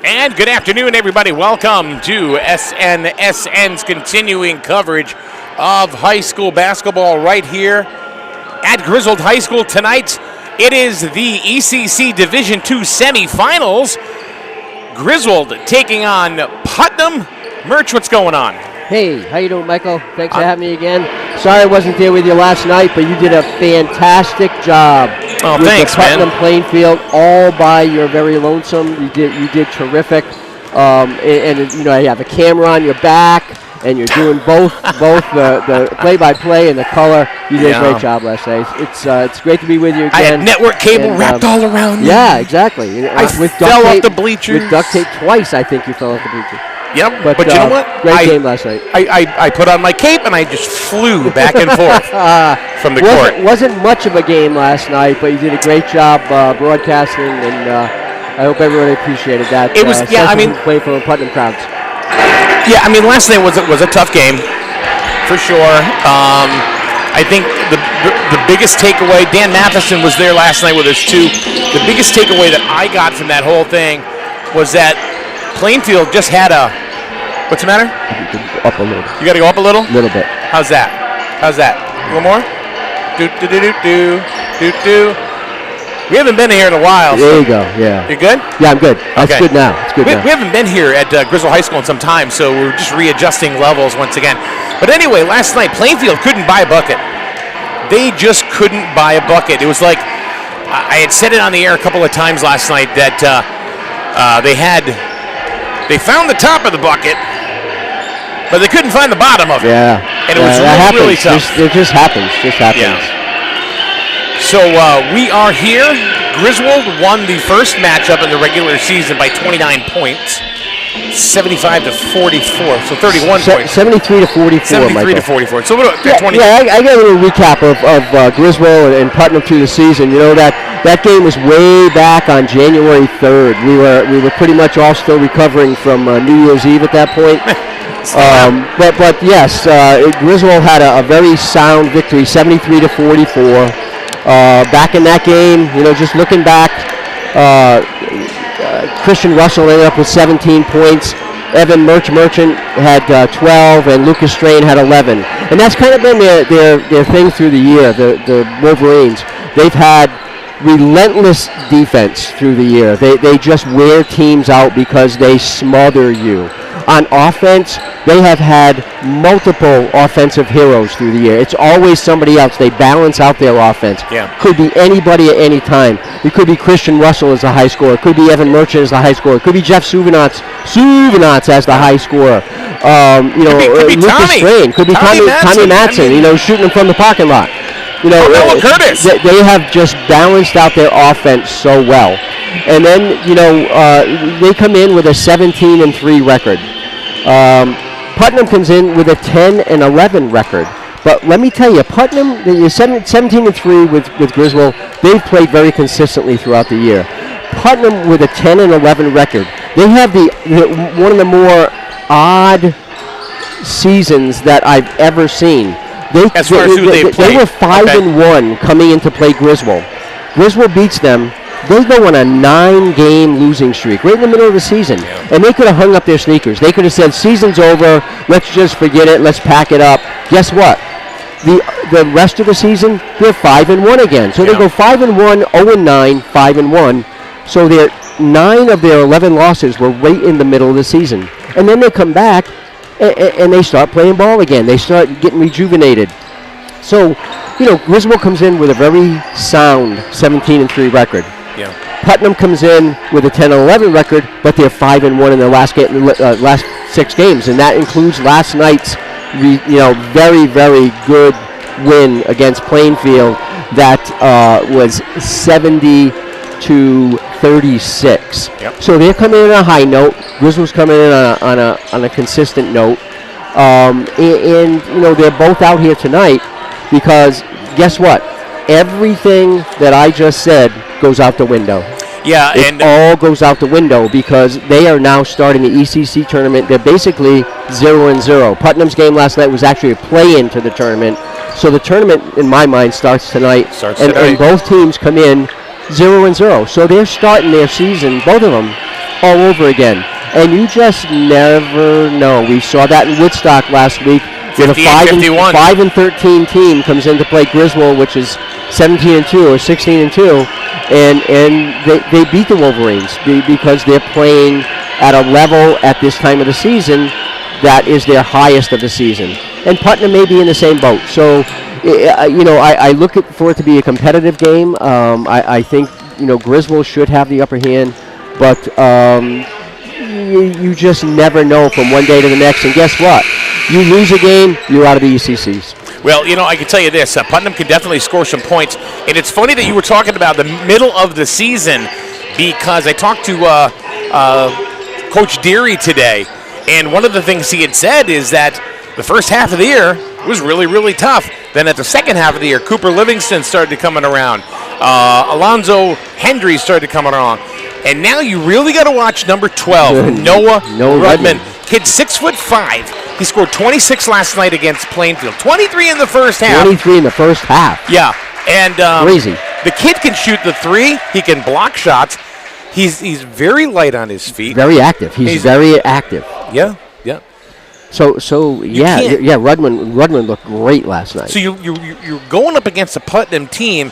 And good afternoon, everybody. Welcome to SNSN's continuing coverage of high school basketball right here at Griswold High School tonight. It is the ECC DIV II semifinals. Griswold taking on Putnam. Merch, what's going on? Hey, how you doing, Michael? Thanks for having me again. Sorry I wasn't there with you last night, but you did a fantastic job. Oh, with thanks, the Putnam man. playing field all by your very lonesome. You did terrific. And you know, you have a camera on your back, and you're doing both the play-by-play and the color. You did a great job last night. It's great to be with you again. I had network cable wrapped all around me. Yeah, exactly. I fell off the bleachers. With duct tape twice, I think you fell off the bleachers. Yep, but you know what? Great game last night. I put on my cape and I just flew back and forth from the court. Wasn't much of a game last night, but you did a great job broadcasting, and I hope everybody appreciated that. It was, play for the Putnam crowds. Yeah, I mean, last night was a tough game, for sure. I think the biggest takeaway, Dan Matheson was there last night with us too. The biggest takeaway that I got from that whole thing was that Plainfield just had a, what's the matter? Up a little. You got to go up a little? A little bit. How's that? A little more? Do. We haven't been here in a while. There you go, yeah. You good? Yeah, I'm good. That's okay. Good now. It's good now. We haven't been here at Griswold High School in some time, so we're just readjusting levels once again. But anyway, last night, Plainfield couldn't buy a bucket. They just couldn't buy a bucket. It was like, I had said it on the air a couple of times last night that they found the top of the bucket, but they couldn't find the bottom of it. Yeah. And it was really tough. It just happens. Yeah. So we are here. Griswold won the first matchup in the regular season by 29 points, 75-44, so 31 points. 73-44, 73-44. So what about 20? Yeah, I got a little recap of Griswold and Putnam through the season. You know, that game was way back on January 3rd. We were pretty much all still recovering from New Year's Eve at that point. But yes, Griswold had a very sound victory, 73-44. Back in that game, you know, just looking back, Christian Russell ended up with 17 points. Evan Merchant had 12, and Lucas Strain had 11. And that's kind of been their thing through the year, the Wolverines. They've had relentless defense through the year. They just wear teams out because they smother you. On offense, they have had multiple offensive heroes through the year. It's always somebody else. They balance out their offense. Yeah. Could be anybody at any time. It could be Christian Russell as the high scorer. It could be Evan Merchant as the high scorer. It could be Jeff Suvanats as the high scorer. Could be Lucas Strain. Could be Tommy Matson, you know, shooting them from the parking lot. You know, Curtis. They have just balanced out their offense so well. And then, you know, they come in with a 17-3 record. Putnam comes in with a 10-11 record. But let me tell you, Putnam, 17-3 with Griswold, they've played very consistently throughout the year. Putnam with a 10-11 record. They have one of the more odd seasons that I've ever seen. They were 5-1 coming in to play Griswold. Griswold beats them. They go on a 9-game losing streak right in the middle of the season. Yeah. And they could have hung up their sneakers. They could have said, season's over, let's just forget it, let's pack it up. Guess what? The rest of the season, they're 5-1 again. So they go 5-1, 0-9, 5-1. So 9 of their 11 losses were right in the middle of the season. And then they come back and they start playing ball again. They start getting rejuvenated. So, you know, Griswold comes in with a very sound 17-3 record. Yeah. Putnam comes in with a 10-11 record, but they're 5-1 in their last 6 games, and that includes last night's, very, very good win against Plainfield. That was 70-36. Yep. So they're coming in on a high note. Griswold's coming in on a consistent note, and you know, they're both out here tonight because guess what? Everything that I just said goes out the window. Yeah, it all goes out the window because they are now starting the ECC tournament. They're basically 0-0. Putnam's game last night was actually a play-in to the tournament. So the tournament, in my mind, starts tonight. And both teams come in 0-0. So they're starting their season, both of them, all over again. And you just never know. We saw that in Woodstock last week. With a 5 and 13 team comes in to play Griswold, which is 17-2 or 16-2, and they beat the Wolverines because they're playing at a level at this time of the season that is their highest of the season. And Putnam may be in the same boat. So, I look for it to be a competitive game. I think Griswold should have the upper hand, but you just never know from one day to the next. And guess what? You lose a game, you're out of the ECCs. Well, I can tell you this. Putnam can definitely score some points. And it's funny that you were talking about the middle of the season because I talked to Coach Deary today. And one of the things he had said is that the first half of the year was really, really tough. Then at the second half of the year, Cooper Livingston started coming around. Alonzo Hendry started coming around. And now you really got to watch number 12, Noah Rudman. Kid 6'5". He scored 26 last night against Plainfield. 23 in the first half. 23 in the first half. Yeah, and crazy. The kid can shoot the three. He can block shots. He's very light on his feet. Very active. He's very active. Yeah. So Rudman looked great last night. So you're going up against a Putnam team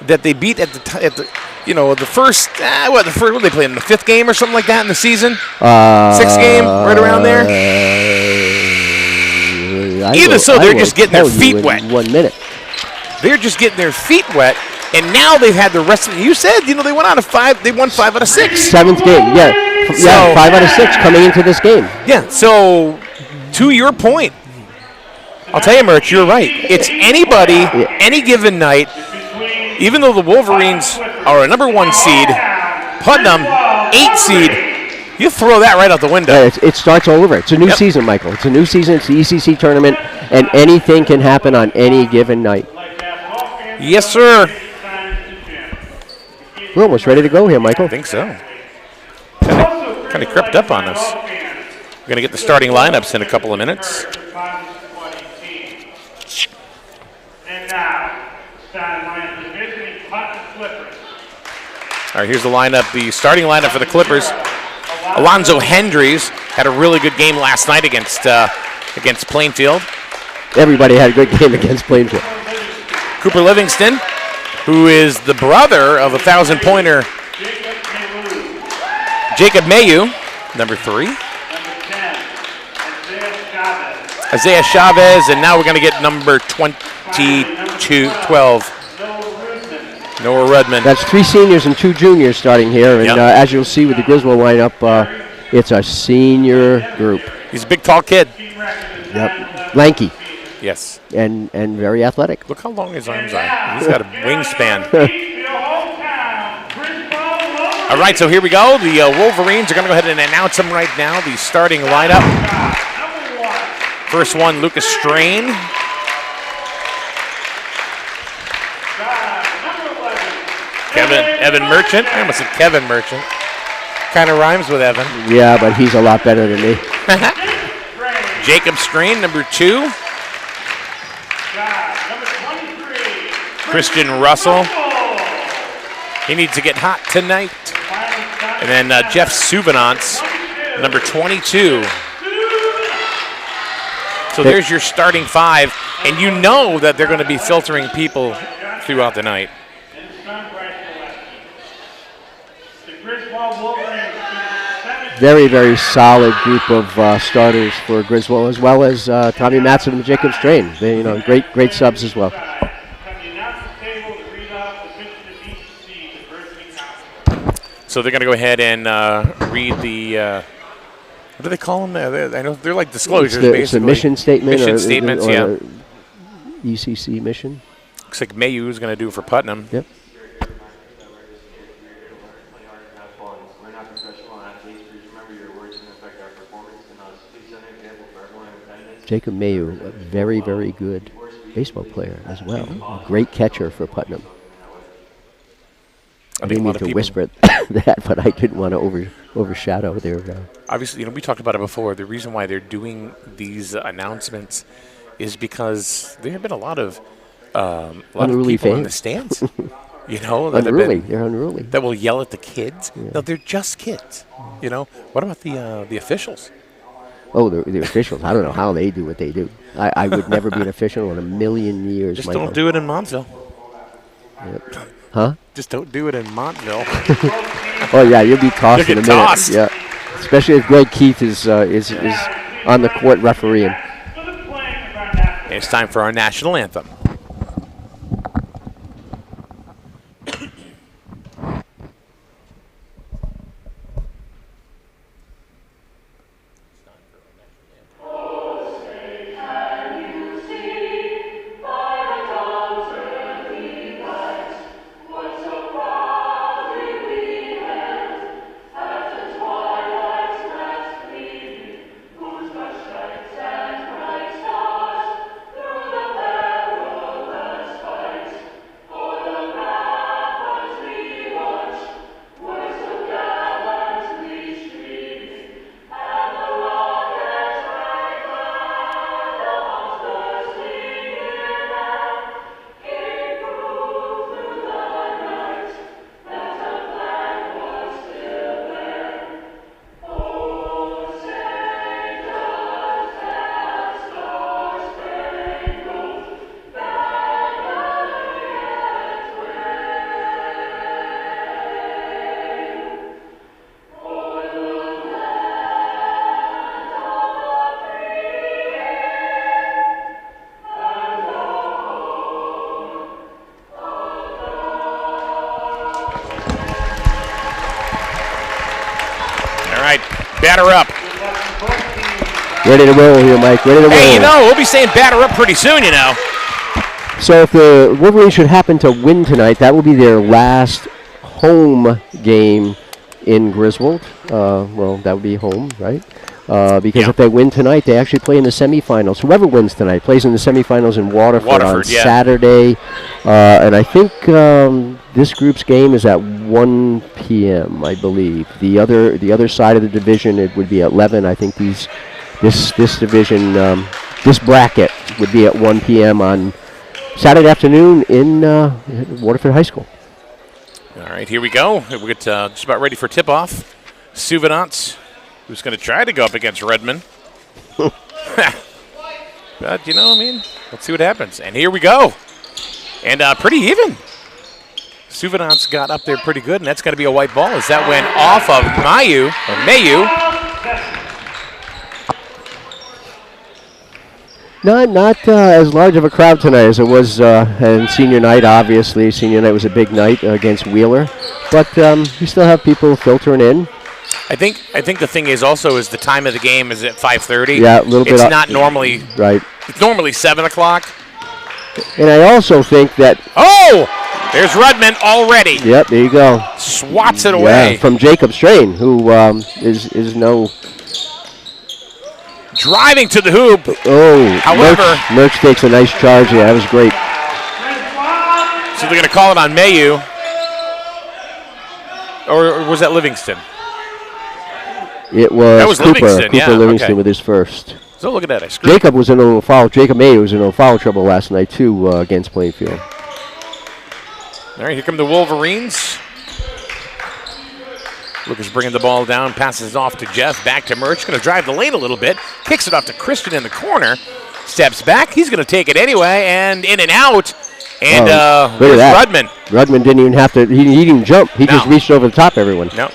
that they beat at the first what did they play in the fifth game or something like that in the season? Sixth game, right around there. They're just getting their feet wet. 1 minute. They're just getting their feet wet, and now they've had the rest of it. You said they went out of 5. They won 5 out of 6. Seventh game, yeah. So, 5 out of 6 coming into this game. Yeah. So to your point, I'll tell you, Merch, you're right. It's anybody, any given night. Even though the Wolverines are a number 1 seed, Putnam 8 seed, you throw that right out the window. Yeah, it starts all over. It's a new season, Michael. It's a new season. It's the ECC tournament, and anything can happen on any given night. Yes, sir. We're almost ready to go here, Michael. I think so. Kind of crept up on us. We're going to get the starting lineups in a couple of minutes. And now, starting lineup the visiting Putnam Clippers. All right, here's the lineup, the starting lineup for the Clippers. Alonzo Hendrys had a really good game last night against Plainfield. Everybody had a good game against Plainfield. Cooper Livingston, who is the brother of a 1,000-pointer Jacob Mayu, number 3. Isaiah Chavez, and now we're going to get number 12. Noah Rudman. That's 3 seniors and 2 juniors starting here, and as you'll see with the Griswold lineup, it's a senior group. He's a big, tall kid. Yep, lanky. Yes. And very athletic. Look how long his arms are. He's got a wingspan. All right, so here we go. The Wolverines are going to go ahead and announce them right now. The starting lineup. First one, Lucas Strain. Evan Merchant. I almost said Kevin Merchant. Kind of rhymes with Evan. Yeah, but he's a lot better than me. Jacob Strain, number 2. Christian Russell. He needs to get hot tonight. And then Jeff Souvenance, number 22. So there's your starting 5. And you know that they're going to be filtering people throughout the night. Very, very solid group of starters for Griswold, as well as Tommy Matson and Jacob Strain. They, great subs as well. So they're going to go ahead and read the, what do they call them? I know they're like disclosures, basically. It's a mission statement. Mission statements, yeah. ECC mission. Looks like Mayu is going to do for Putnam. Yep. Jacob Mayu, a very, very good baseball player as well. A great catcher for Putnam. I didn't mean to whisper that, but I didn't want to overshadow their. Obviously, we talked about it before. The reason why they're doing these announcements is because there have been a lot of unruly people fans in the stands. You know, unruly. They're unruly. That will yell at the kids. Yeah. No, they're just kids. You know, what about the officials? Oh, the officials. I don't know how they do what they do. I would never be an official in a million years. Just don't do it in Montville. Yep. Huh? Just don't do it in Montville. Oh yeah, you'll be tossed in a minute. Tossed. Yeah, especially if Greg Keith is on the court refereeing. It's time for our national anthem. Batter up. Ready to roll here, Mike. Ready to roll. Hey, you know, we'll be saying batter up pretty soon, you know. So if the Wolverines should happen to win tonight, that will be their last home game in Griswold. Well, that would be home, right? Because if they win tonight, they actually play in the semifinals. Whoever wins tonight plays in the semifinals in Waterford on Saturday. And I think this group's game is at 1 p.m., I believe. The other side of the division, it would be at 11. I think this division, this bracket would be at 1 p.m. on Saturday afternoon in Waterford High School. All right, here we go. We're just about ready for tip-off. Suvenance, who's going to try to go up against Redmond. But, you know, I mean, let's see what happens. And here we go. And pretty even. Suvenance got up there pretty good, and that's going to be a white ball as that went off of Mayu. Not as large of a crowd tonight as it was in senior night, obviously. Senior night was a big night against Wheeler. But we still have people filtering in. I think the thing is also is the time of the game is at 5:30. Yeah, a little bit. It's not normally. Right. It's normally 7 o'clock. And I also think that. Oh! There's Redmond already. Yep, there you go. Swats it away. From Jacob Strain, who is no. Driving to the hoop. Oh, however. Merch takes a nice charge. Yeah, that was great. So they're going to call it on Mayu. Or was that Livingston? It was, that was Cooper Livingston, Livingston with his first. So look at that. Jacob was in a little foul. Jacob Mayu was in a little foul trouble last night, too, against Plainfield. All right, here come the Wolverines. Lucas bringing the ball down, passes it off to Jeff, back to Merch. Going to drive the lane a little bit, kicks it off to Christian in the corner, steps back. He's going to take it anyway, and in and out. And look at Rudman. Rudman didn't even have to. He didn't even jump. He just reached over the top of everyone. No.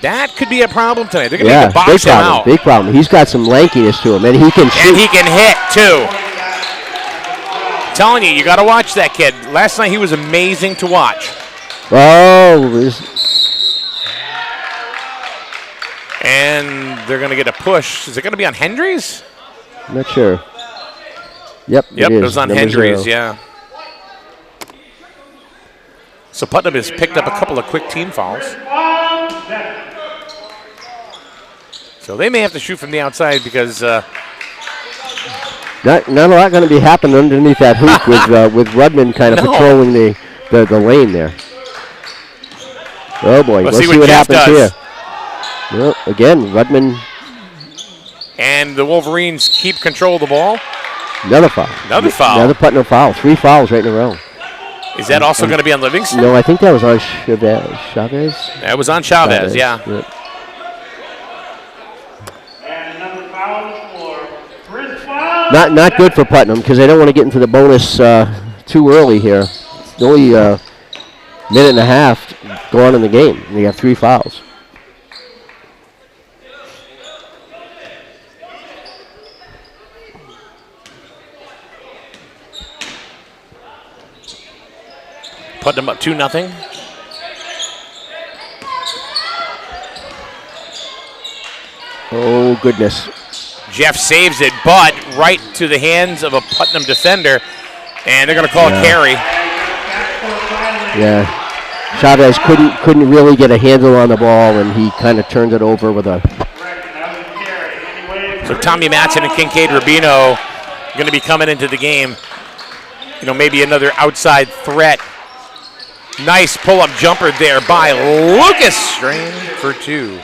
That could be a problem tonight. They're going to need to box him out. Big problem. He's got some lankiness to him, and he can shoot. And he can hit, too. Telling you got to watch that kid. Last night he was amazing to watch. Oh. And they're going to get a push. Is it going to be on Hendry's? I'm not sure. Yep, it was on Hendry's, yeah. So Putnam has picked up a couple of quick team fouls. So they may have to shoot from the outside because not a lot going to be happening underneath that hoop with Rudman kind of patrolling the lane there. Oh boy, let's see what happens here. Well, again, Rudman. And the Wolverines keep control of the ball. Another foul. Another foul. Another Putnam foul. 3 fouls right in a row. Is that also going to be on Livingston? No, I think that was on Chavez. That was on Chavez, yeah. Yep. And another foul for Griswold. Not good for Putnam because they don't want to get into the bonus too early here. It's only a minute and a half gone in the game. You have 3 fouls. Putnam up 2-0. Oh, goodness. Jeff saves it, but right to the hands of a Putnam defender, and they're going to call a carry. Yeah. Chavez couldn't really get a handle on the ball, and he kind of turned it over with a... So Tommy Matson and Kincaid Rubino going to be coming into the game. You know, maybe another outside threat. Nice pull-up jumper there by Lucas Strain for 2.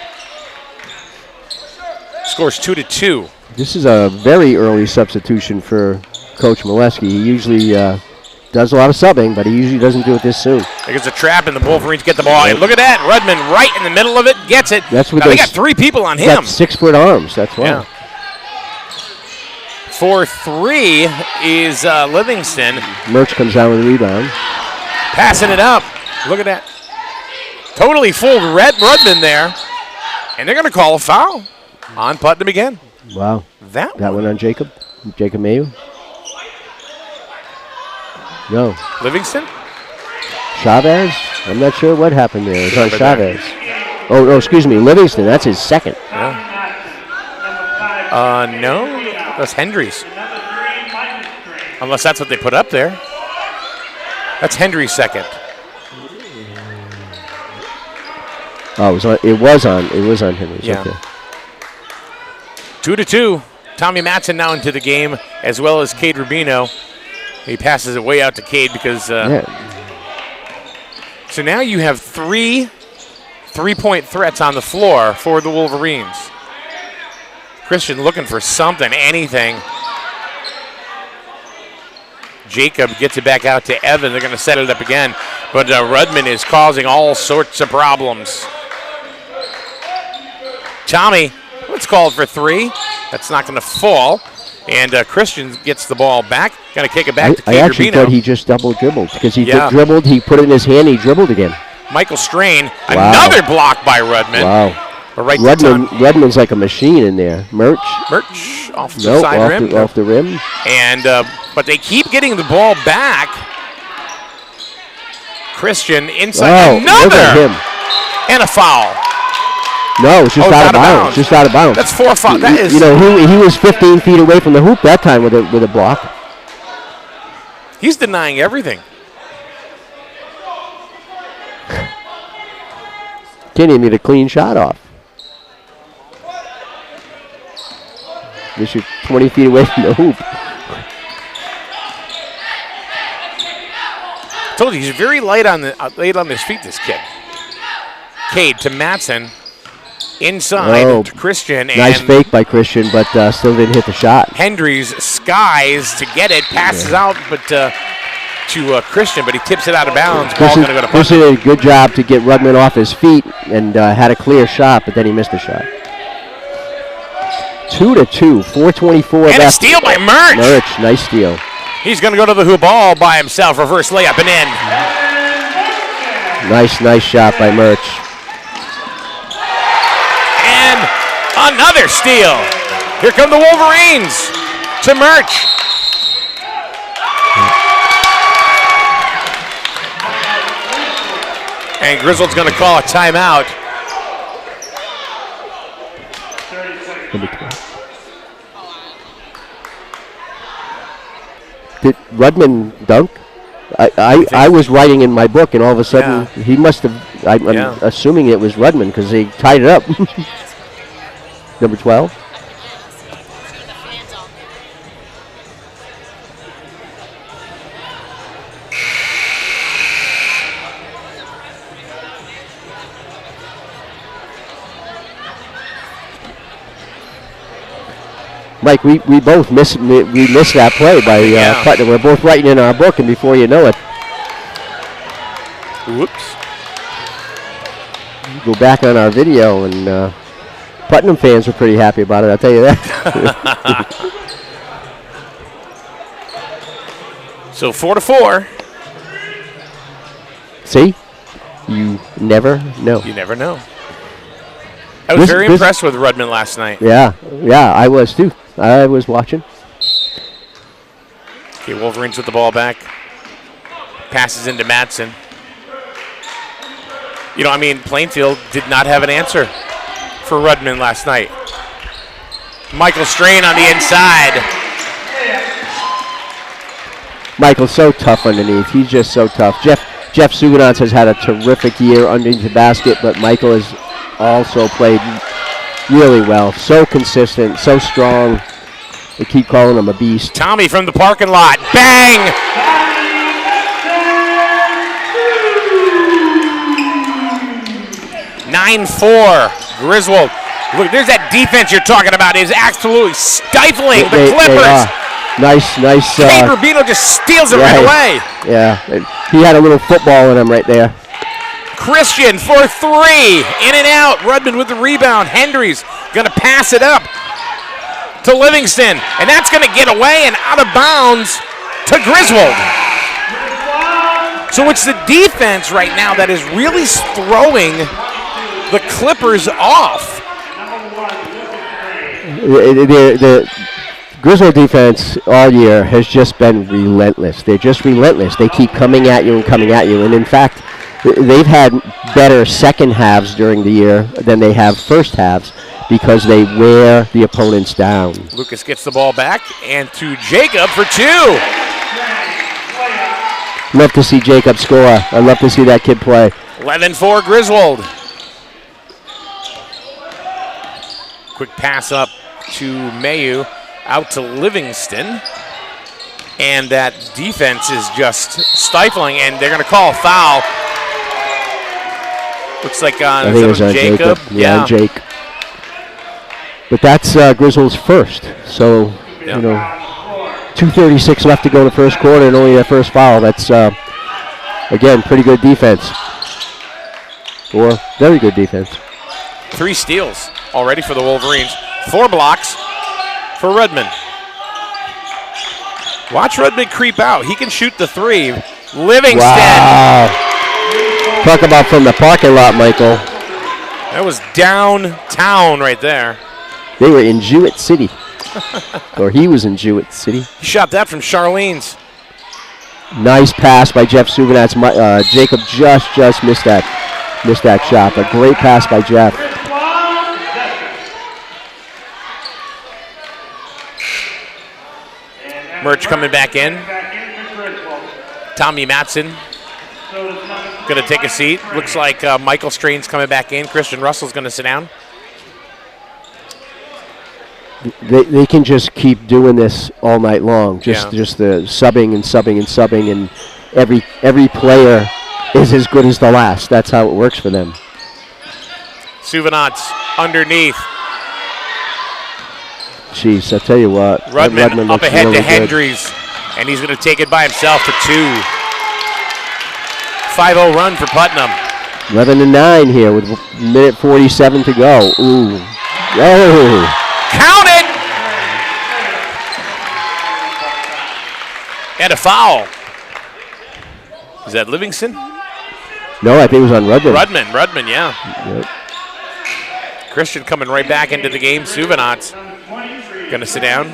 Scores 2-2. This is a very early substitution for Coach Molesky. He usually does a lot of subbing, but he usually doesn't do it this soon. There's a trap, and the Wolverines get the ball. And look at that. Rudman right in the middle of it, gets it. That's what they got 3 people on him. Got 6-foot arms, that's why. Yeah. For 3 is Livingston. Murch comes down with a rebound. Passing it up. Look at that. Totally fooled Rudman there. And they're going to call a foul on Putnam again. Wow. That one on Jacob Mayu? No. Livingston? Chavez? I'm not sure what happened there. It was on Chavez. There. Oh, no, excuse me. Livingston, that's his second. Yeah. No. That's Hendry's. Unless that's what they put up there. That's Hendry's second. Oh, it was on Hendry's. Yeah. Okay. 2-2. Tommy Matson now into the game, as well as Cade Rubino. He passes it way out to Cade because. So now you have 3 3-point threats on the floor for the Wolverines. Christian looking for something, anything. Jacob gets it back out to Evan. They're going to set it up again. But Rudman is causing all sorts of problems. Tommy, let's call it for 3. That's not going to fall. And Christian gets the ball back. Going to kick it back to Cade I actually Rubino. thought he just double dribbled because he dribbled, he put it in his hand, he dribbled again. Michael Strain, wow. Another block by Rudman. Wow. Right Rudman's like a machine in there. Murch off the side rim. Off the rim. And but they keep getting the ball back. Christian inside another. And a foul. No, it's just out of bounds. Just out of bounds. That's 4 fouls. That is. You know, he was 15 feet away from the hoop that time with a block. He's denying everything. Can't even get a clean shot off. This is 20 feet away from the hoop. I told you, he's very light on his feet, this kid. Cade to Matson. Inside to Christian. Nice fake by Christian, but still didn't hit the shot. Hendry's skies to get it. Passes out, but to Christian, but he tips it out of bounds. Ball's going to go to Putnam. Christian did a good job to get Rudman off his feet and had a clear shot, but then he missed the shot. 2-2, 4:24 left. And a steal by Murch. Murch, nice steal. He's going to go to the hoop all by himself. Reverse layup and in. Nice shot by Murch. And another steal. Here come the Wolverines to Murch. And Griswold's going to call a timeout. Did Rudman dunk? I was writing in my book, and all of a sudden he must have. I'm assuming it was Rudman because they tied it up. Number 12. Mike, we both missed that play by Putnam. We're both writing in our book, and before you know it, Whoops. Go back on our video, and Putnam fans were pretty happy about it, I'll tell you that. So 4-4. See? You never know. You never know. I was very impressed with Rudman last night. Yeah, I was too. I was watching. Okay, Wolverines with the ball back. Passes into Madsen. You know, I mean, Plainfield did not have an answer for Rudman last night. Michael Strain on the inside. Michael's so tough underneath. He's just so tough. Jeff Suganants has had a terrific year underneath the basket, but Michael has also played really well. So consistent, so strong. They keep calling him a beast. Tommy from the parking lot. Bang! 9-4. Griswold. Look, there's that defense you're talking about. It is absolutely stifling the Clippers. Nice. Kate Rubino just steals it right away. Yeah, he had a little football in him right there. Christian for 3. In and out. Rudman with the rebound. Hendry's going to pass it up to Livingston. And that's going to get away and out of bounds to Griswold. So it's the defense right now that is really throwing the Clippers off. The Griswold defense all year has just been relentless. They're just relentless. They keep coming at you. And in fact, they've had better second halves during the year than they have first halves because they wear the opponents down. Lucas gets the ball back and to Jacob for 2. Love to see Jacob score. I love to see that kid play. 11-4 Griswold. Quick pass up to Mayu, out to Livingston. And that defense is just stifling, and they're going to call a foul. Looks like on, I think it was on Jacob. Yeah, on Jake. But that's Griswold's first. So, you know, 2:36 left to go in the first quarter and only their first foul. That's, again, pretty good defense. Or very good defense. 3 steals already for the Wolverines. 4 blocks for Rudman. Watch Rudman creep out. He can shoot the 3. Livingston. Wow. Talk about from the parking lot, Michael. That was downtown right there. They were in Jewett City. Or he was in Jewett City. He shot that from Charlene's. Nice pass by Jeff Suganats. Jacob just missed that shot. A great pass by Jeff. Murch coming back in. Tommy Matson going to take a seat. Looks like Michael Strain's coming back in. Christian Russell's going to sit down. They can just keep doing this all night long. Just the subbing, and every player is as good as the last. That's how it works for them. Suvanats underneath. Jeez, I tell you what. Rudman up ahead really to Hendry's, and he's going to take it by himself for 2. 5-0 run for Putnam. 11-9 here with minute 47 to go. Ooh. Oh. Count it! And a foul. Is that Livingston? No, I think it was on Rudman. Rudman, yeah. Yep. Christian coming right back into the game. Suvanats going to sit down.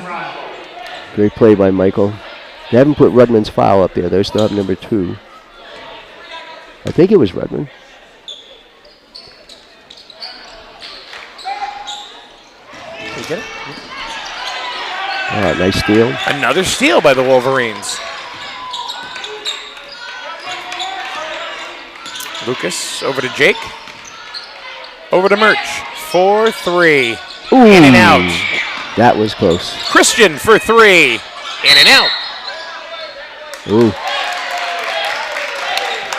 Great play by Michael. They haven't put Rudman's foul up there. They still have number 2. I think it was Rudman. You get it? Oh, nice steal. Another steal by the Wolverines. Lucas over to Jake. Over to Murch. 4-3. Ooh, in and out. That was close. Christian for 3. In and out. Ooh.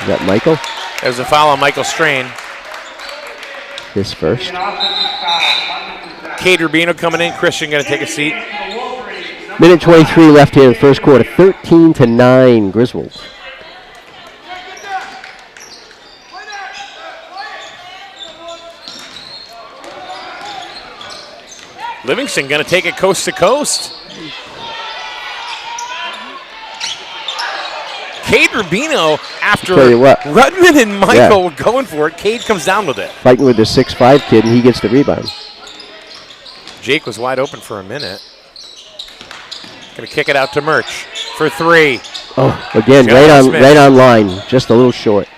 Is that Michael? There's a foul on Michael Strain. His first. Kate Rubino coming in. Christian going to take a seat. Minute 23 left here in the first quarter. 13-9 Griswold. Livingston going to take it coast to coast. Cade Rubino, after Rudman and Michael were going for it, Cade comes down with it. Fighting with the 6'5" kid, and he gets the rebound. Jake was wide open for a minute. Going to kick it out to Murch for 3. Oh, again, right on line, just a little short.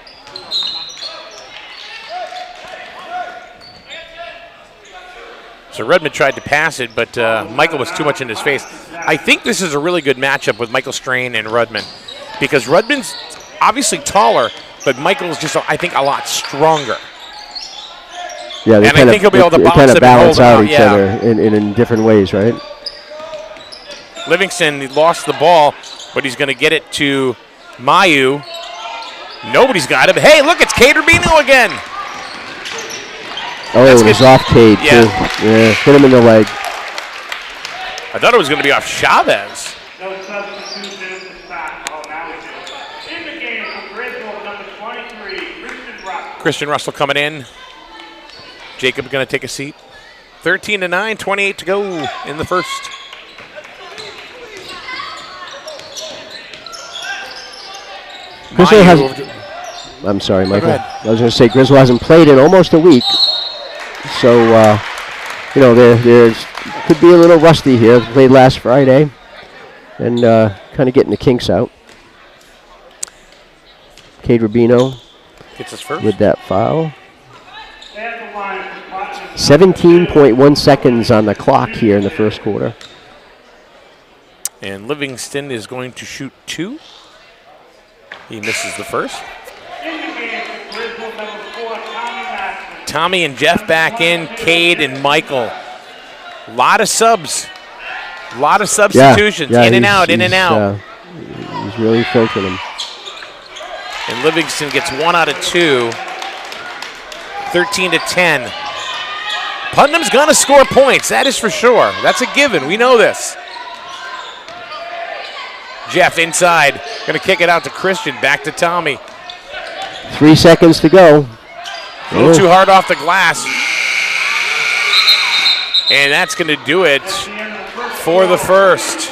So Rudman tried to pass it, but Michael was too much in his face. I think this is a really good matchup with Michael Strain and Rudman, because Rudman's obviously taller, but Michael's just, I think, a lot stronger. Yeah, and I think he'll be able to bounce it and balance hold out him each other in different ways, right? Livingston, he lost the ball, but he's going to get it to Mayu. Nobody's got him. Hey, look, it's Cade Rubino again. Oh, it was off Cade, too. Yeah, hit him in the leg. I thought it was going to be off Chavez. No substitution at the stop. Oh, now we do. In the game for Griswold, number 23, Christian Russell. Christian Russell coming in. Jacob going to take a seat. 13-9, 28 to go in the first. Griswold has. I'm sorry, Michael. I was going to say Griswold hasn't played in almost a week, so you know there could be a little rusty here. Played last Friday, and kind of getting the kinks out. Cade Rubino gets his first with that foul. 17.1 seconds on the clock here in the first quarter. And Livingston is going to shoot 2. He misses the first. Tommy and Jeff back in, Cade and Michael. A lot of subs. A lot of substitutions. In and out, in and out. He's really filtering them. And Livingston gets 1 out of 2. 13-10. Putnam's going to score points, that is for sure. That's a given, we know this. Jeff inside, going to kick it out to Christian, back to Tommy. 3 seconds to go. A little too hard off the glass. And that's going to do it for the first.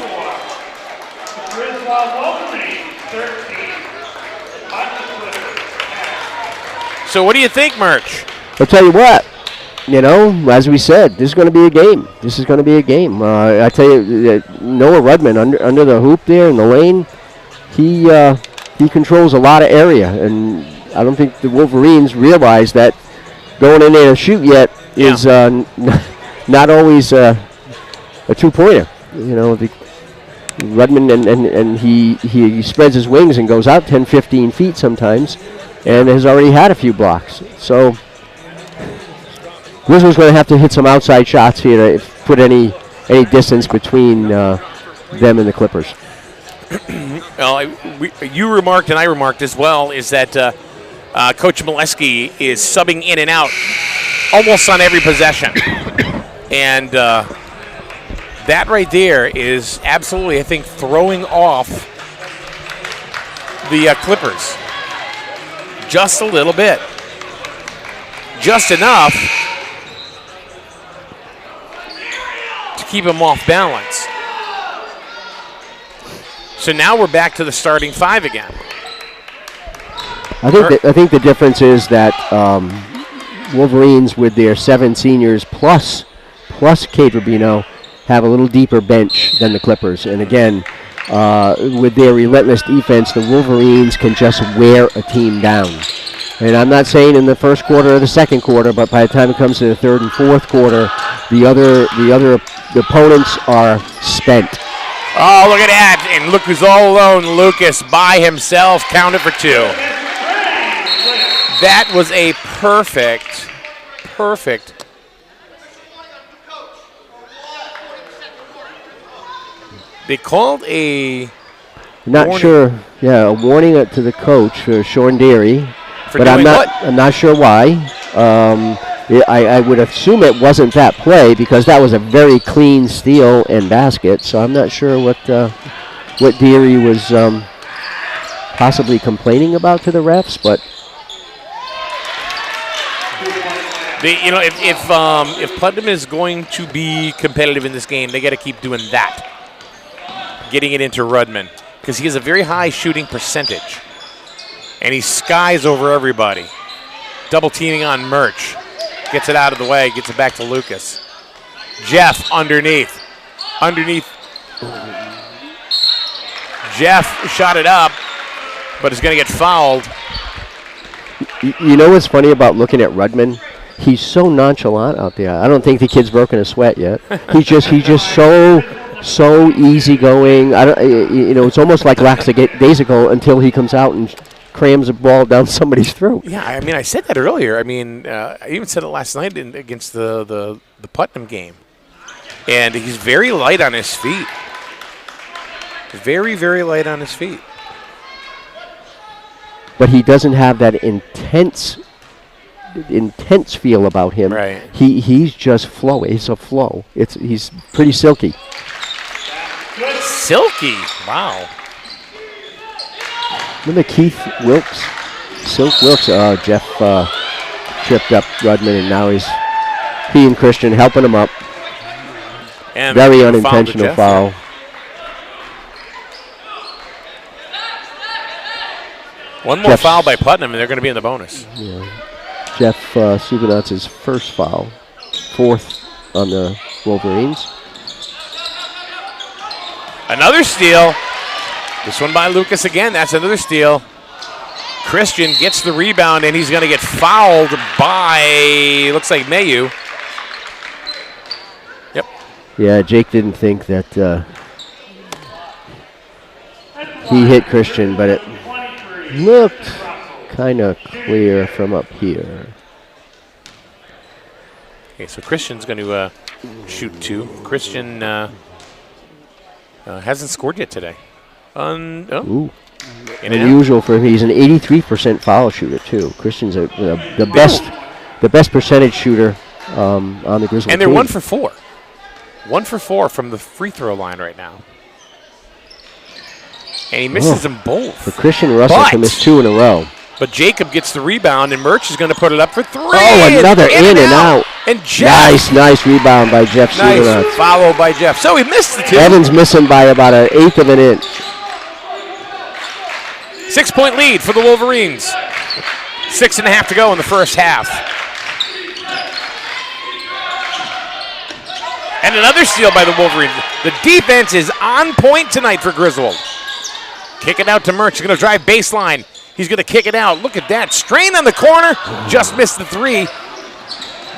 So what do you think, Murch? I'll tell you what. You know, as we said, this is going to be a game. This is going to be a game. I tell you, Noah Rudman under the hoop there in the lane, he controls a lot of area, and I don't think the Wolverines realize that going in there to shoot yet is not always a two-pointer. You know, Rudman and he spreads his wings and goes out 10, 15 feet sometimes, and has already had a few blocks. So Griswold's going to have to hit some outside shots here to put any distance between them and the Clippers. Well, you remarked and I remarked as well is that Coach Molesky is subbing in and out almost on every possession. And that right there is absolutely, I think, throwing off the Clippers. Just a little bit. Just enough to keep him off balance. So now we're back to the starting 5 again. I think the difference is that Wolverines with their 7 seniors plus Cade Rubino have a little deeper bench than the Clippers. And again, with their relentless defense, the Wolverines can just wear a team down. And I'm not saying in the first quarter or the second quarter, but by the time it comes to the third and fourth quarter, the other opponents are spent. Oh, look at that. And look who's all alone. Lucas by himself. Counted for 2. That was a perfect. They called a Not warning. sure. Yeah, a warning to the coach, Sean Deary. But I'm not sure why. I would assume it wasn't that play because that was a very clean steal and basket. So I'm not sure what Deary was possibly complaining about to the refs, but If Putnam is going to be competitive in this game, they got to keep doing that, getting it into Rudman, because he has a very high shooting percentage, and he skies over everybody. Double teaming on Murch, gets it out of the way, gets it back to Lucas. Jeff underneath. Jeff shot it up, but is going to get fouled. You know what's funny about looking at Rudman? He's so nonchalant out there. I don't think the kid's broken a sweat yet. He's just so easygoing. It's almost like lackadaisical until he comes out and crams a ball down somebody's throat. Yeah, I mean, I said that earlier. I mean, I even said it last night against the Putnam game. And he's very light on his feet. Very, very light on his feet. But he doesn't have that intense feel about him. Right. He's just flowy. It's a flow. He's pretty silky. Silky. Wow. Remember Keith Wilkes? Silk Wilkes. Oh, Jeff tripped up Rudman, and now he and Christian helping him up. And very unintentional foul. One more foul by Putnam, and they're going to be in the bonus. Yeah. Jeff Suganat's first foul, 4th on the Wolverines. Another steal. This one by Lucas again. That's another steal. Christian gets the rebound, and he's going to get fouled by, looks like Mayu. Yep. Yeah, Jake didn't think that he hit Christian, but it looked kind of clear from up here. Okay, so Christian's going to shoot 2. Christian hasn't scored yet today. Ooh. Unusual for him. He's an 83% foul shooter too. Christian's the best percentage shooter on the Griswold and they're team. 1 for 4. 1 for 4 from the free throw line right now. And he misses them both. For Christian Russell to miss 2 in a row. But Jacob gets the rebound, and Murch is going to put it up for 3. Oh, another in and out. And Jeff. Nice rebound by Jeff Suganat. Nice follow by Jeff. So he missed the 2. Evans missing by about 1/8 of an inch. 6-point lead for the Wolverines. 6.5 to go in the first half. And another steal by the Wolverines. The defense is on point tonight for Griswold. Kick it out to Murch. He's going to drive baseline. He's going to kick it out. Look at that. Strain on the corner. Just missed the 3.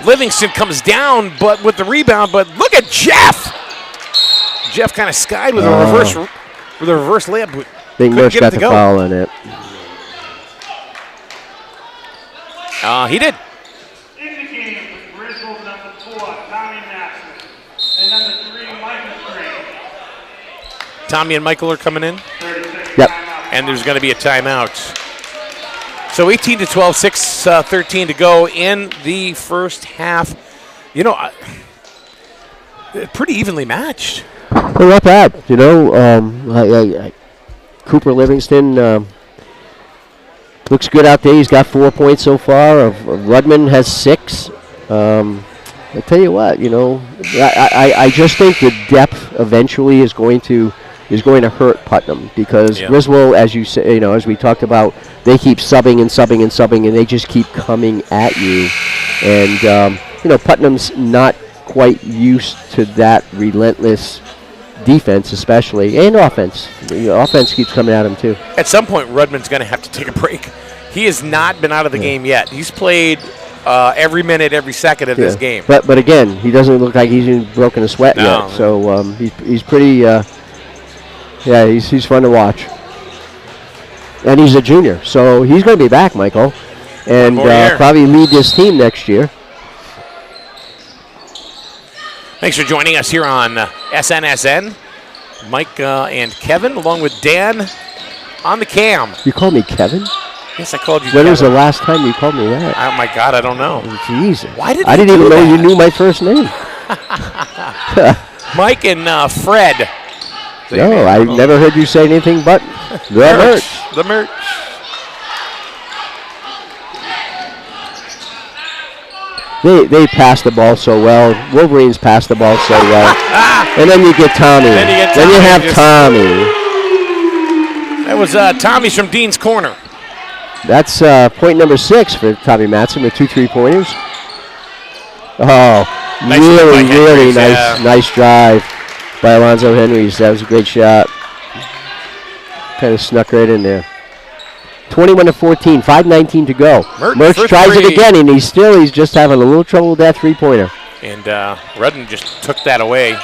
Livingston comes down but with the rebound, but look at Jeff. Jeff kind of skied with a reverse layup. I think Murch got the foul on it. He did. In the game with Griswold number 4, Tommy Maxson, and number 3, Michael Crane. Tommy and Michael are coming in. Yep. And there's going to be a timeout. So 18 to 12, 6:13 to go in the first half. You know, pretty evenly matched. Well, not bad. You know, Cooper Livingston looks good out there. He's got 4 points so far. Rudman has 6. I tell you what, you know, I just think the depth eventually is going to hurt Putnam because Griswold, as you say, you know, as we talked about, they keep subbing and they just keep coming at you, and you know, Putnam's not quite used to that relentless defense, especially, and offense. You know, offense keeps coming at him too. At some point, Rudman's going to have to take a break. He has not been out of the game yet. He's played every minute, every second of this game. But again, he doesn't look like he's even broken a sweat yet. So he's pretty. He's fun to watch. And he's a junior, so he's going to be back, Michael, and probably lead this team next year. Thanks for joining us here on SNSN. Mike and Kevin, along with Dan, on the cam. You called me Kevin? Yes, I called you When Kevin. was the last time you called me that? Oh, my God, I don't know. Jesus. Why did I didn't even know you knew my first name. Mike and Fred. No, I've never heard you say anything but the merch. The merch. They pass the ball so well. Wolverines pass the ball so well. And then you get Tommy. Then you have Tommy. That was Tommy's from Dean's Corner. That's point number 6 for Tommy Matson with 2 3-pointers. Oh, Nice really Henrys, nice drive by Alonzo Henrys. That was a great shot. Kind of snuck right in there. 21-14, 5:19 to go. Merch tries it again, and he's just having a little trouble with that 3-pointer. And Rudden just took that away.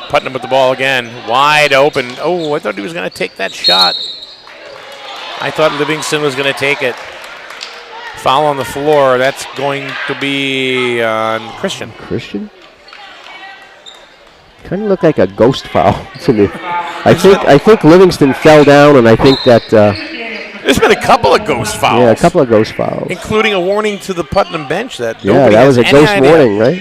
Putnam with the ball again, wide open. Oh, I thought he was going to take that shot. I thought Livingston was going to take it. Foul on the floor. That's going to be on Christian. Christian? Kind of looked like a ghost foul to me. I think Livingston fell down, and I think that. There's been a couple of ghost fouls. Yeah, a couple of ghost fouls, including a warning to the Putnam bench that. Yeah, that was a ghost warning, right?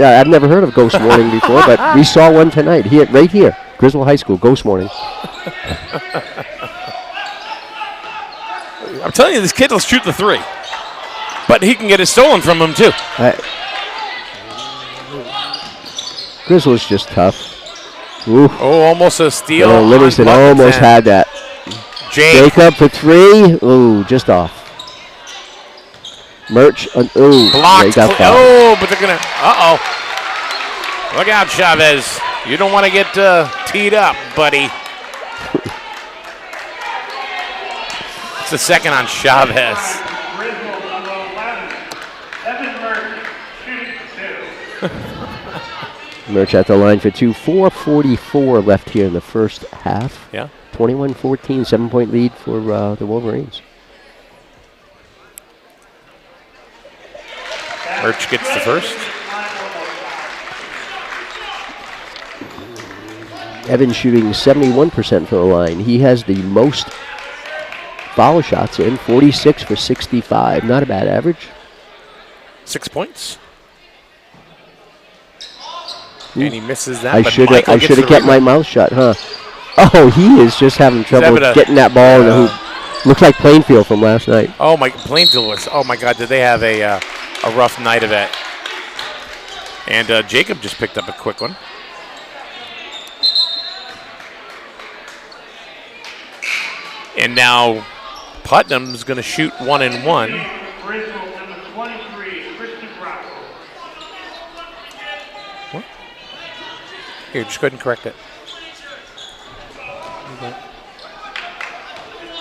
I've never heard of ghost warning before, but we saw one tonight right here, Griswold High School, ghost warning. I'm telling you, this kid will shoot the 3, but he can get it stolen from him too. Griswold's just tough. Ooh. Oh, almost a steal. Oh, Livingston almost had that. Jacob for 3. Ooh, just off. Merch. Ooh, blocked. They got fouled. Oh, but they're gonna. Look out, Chavez. You don't want to get teed up, buddy. It's the second on Chavez. Griswold, number 11. Evan Merch, shooting for 2. Merch at the line for 2. 4:44 left here in the first half. Yeah. 21-14, 7-point lead for the Wolverines. Merch gets the first. Evan shooting 71% from the line. He has the most foul shots in, 46 for 65. Not a bad average. 6 points. And he misses that. I should have kept my mouth shut, huh? Oh, he is just having trouble getting that ball in the hoop. Looks like Plainfield from last night. Oh, Plainfield was. Oh my God, did they have a rough night of it? And Jacob just picked up a quick one. And now Putnam's going to shoot 1 and 1. Griswold, number 23, Christian Rocco. What? Here, just go ahead and correct it.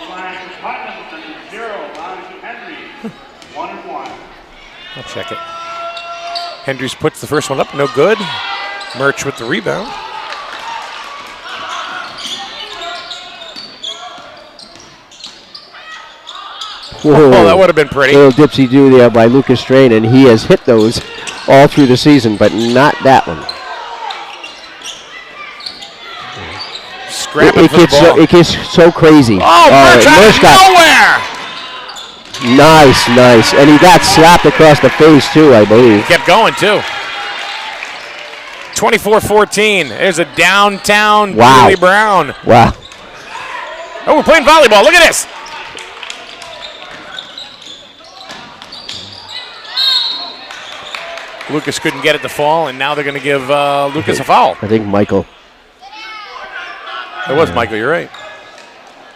Line for Putnam, number 0, Alonzo Henrys, 1 and 1. I'll check it. Hendricks puts the first one up, no good. Merch with the rebound. Whoa. Oh, that would have been pretty. Little dipsy-do there by Lucas Strain, and he has hit those all through the season, but not that one. Scrapping for the ball. It gets so crazy. Oh, Merch out of nowhere! Nice. And he got slapped across the face, too, I believe. Kept going, too. 24-14. There's a downtown Julie Brown. Wow. Oh, we're playing volleyball. Look at this. Lucas couldn't get it to fall, and now they're going to give Lucas a foul. I think Michael. It was Michael, you're right.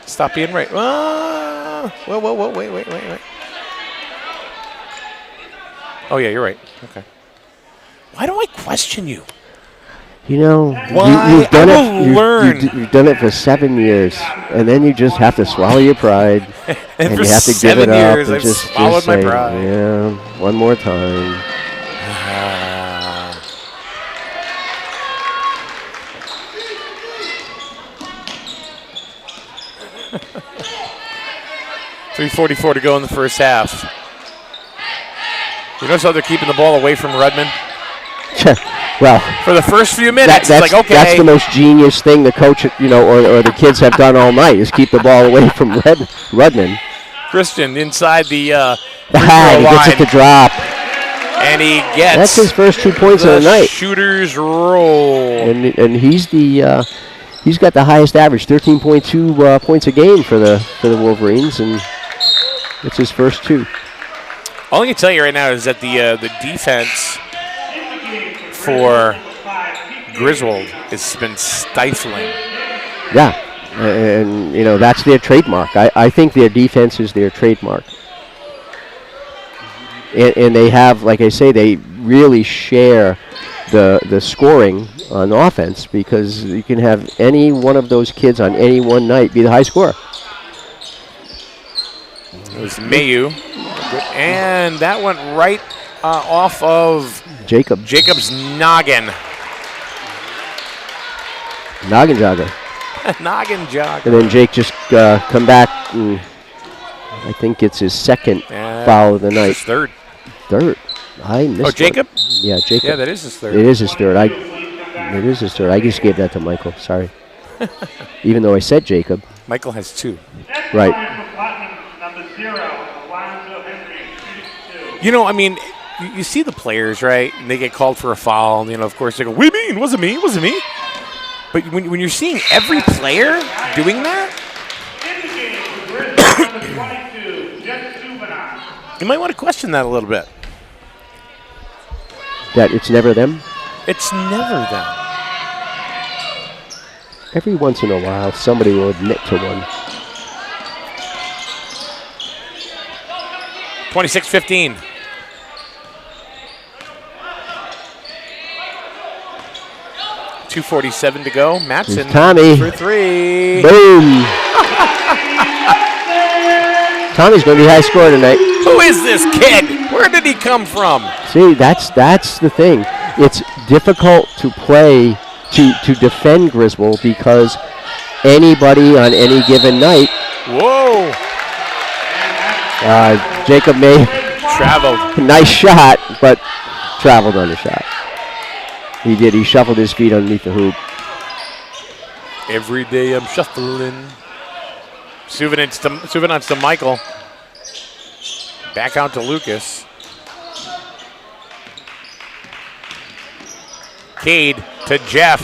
Stop being right. Whoa, wait. Oh, yeah, you're right. Okay. Why do I question you? You know, you've done it. You've done it for 7 years, and then you just have to swallow your pride, and you have to give it up. Years, and I've just swallowed my say, pride. Yeah, one more time. 3:44 to go in the first half. You notice how they're keeping the ball away from Rudman? Well, for the first few minutes, that's it's like, okay. That's the most genius thing the coach, or the kids have done all night is keep the ball away from Rudman. Christian inside the he gets it to drop. And he gets that's his first 2 points of the night. Shooter's roll. And he's he's got the highest average, 13.2 points a game for the Wolverines, and it's his first 2. All I can tell you right now is that the defense for Griswold has been stifling. Yeah, and you know that's their trademark. I think their defense is their trademark, and they have, like I say, they really share the scoring on offense, because you can have any one of those kids on any one night be the high scorer. It was Mayu, and that went right off of Jacob's noggin. Noggin jogger. Noggin jogger. And then Jake just come back, and I think it's his second foul of the night. His third. Third. I missed. Oh, Jacob? Yeah, Jacob. Yeah, that is his third. It is his third. It is his third. I just gave that to Michael. Sorry. Even though I said Jacob. Michael has 2. Right. You know, I mean, you see the players, right? And they get called for a foul. And, you know, of course, they go, "What do you mean? Wasn't me? Wasn't me?" But when you're seeing every player doing that, you might want to question that a little bit. That it's never them? It's never them. Every once in a while, somebody will admit to one. 26-15. .247 to go. Matson Tommy for 3. Boom. Tommy's going to be high scorer tonight. Who is this kid? Where did he come from? See, that's the thing. It's difficult to play, to defend Griswold, because anybody on any given night. Whoa. Jacob May traveled. Nice shot, but traveled on the shot. He did. He shuffled his feet underneath the hoop. Every day I'm shuffling. Suvanets to Michael. Back out to Lucas. Cade to Jeff.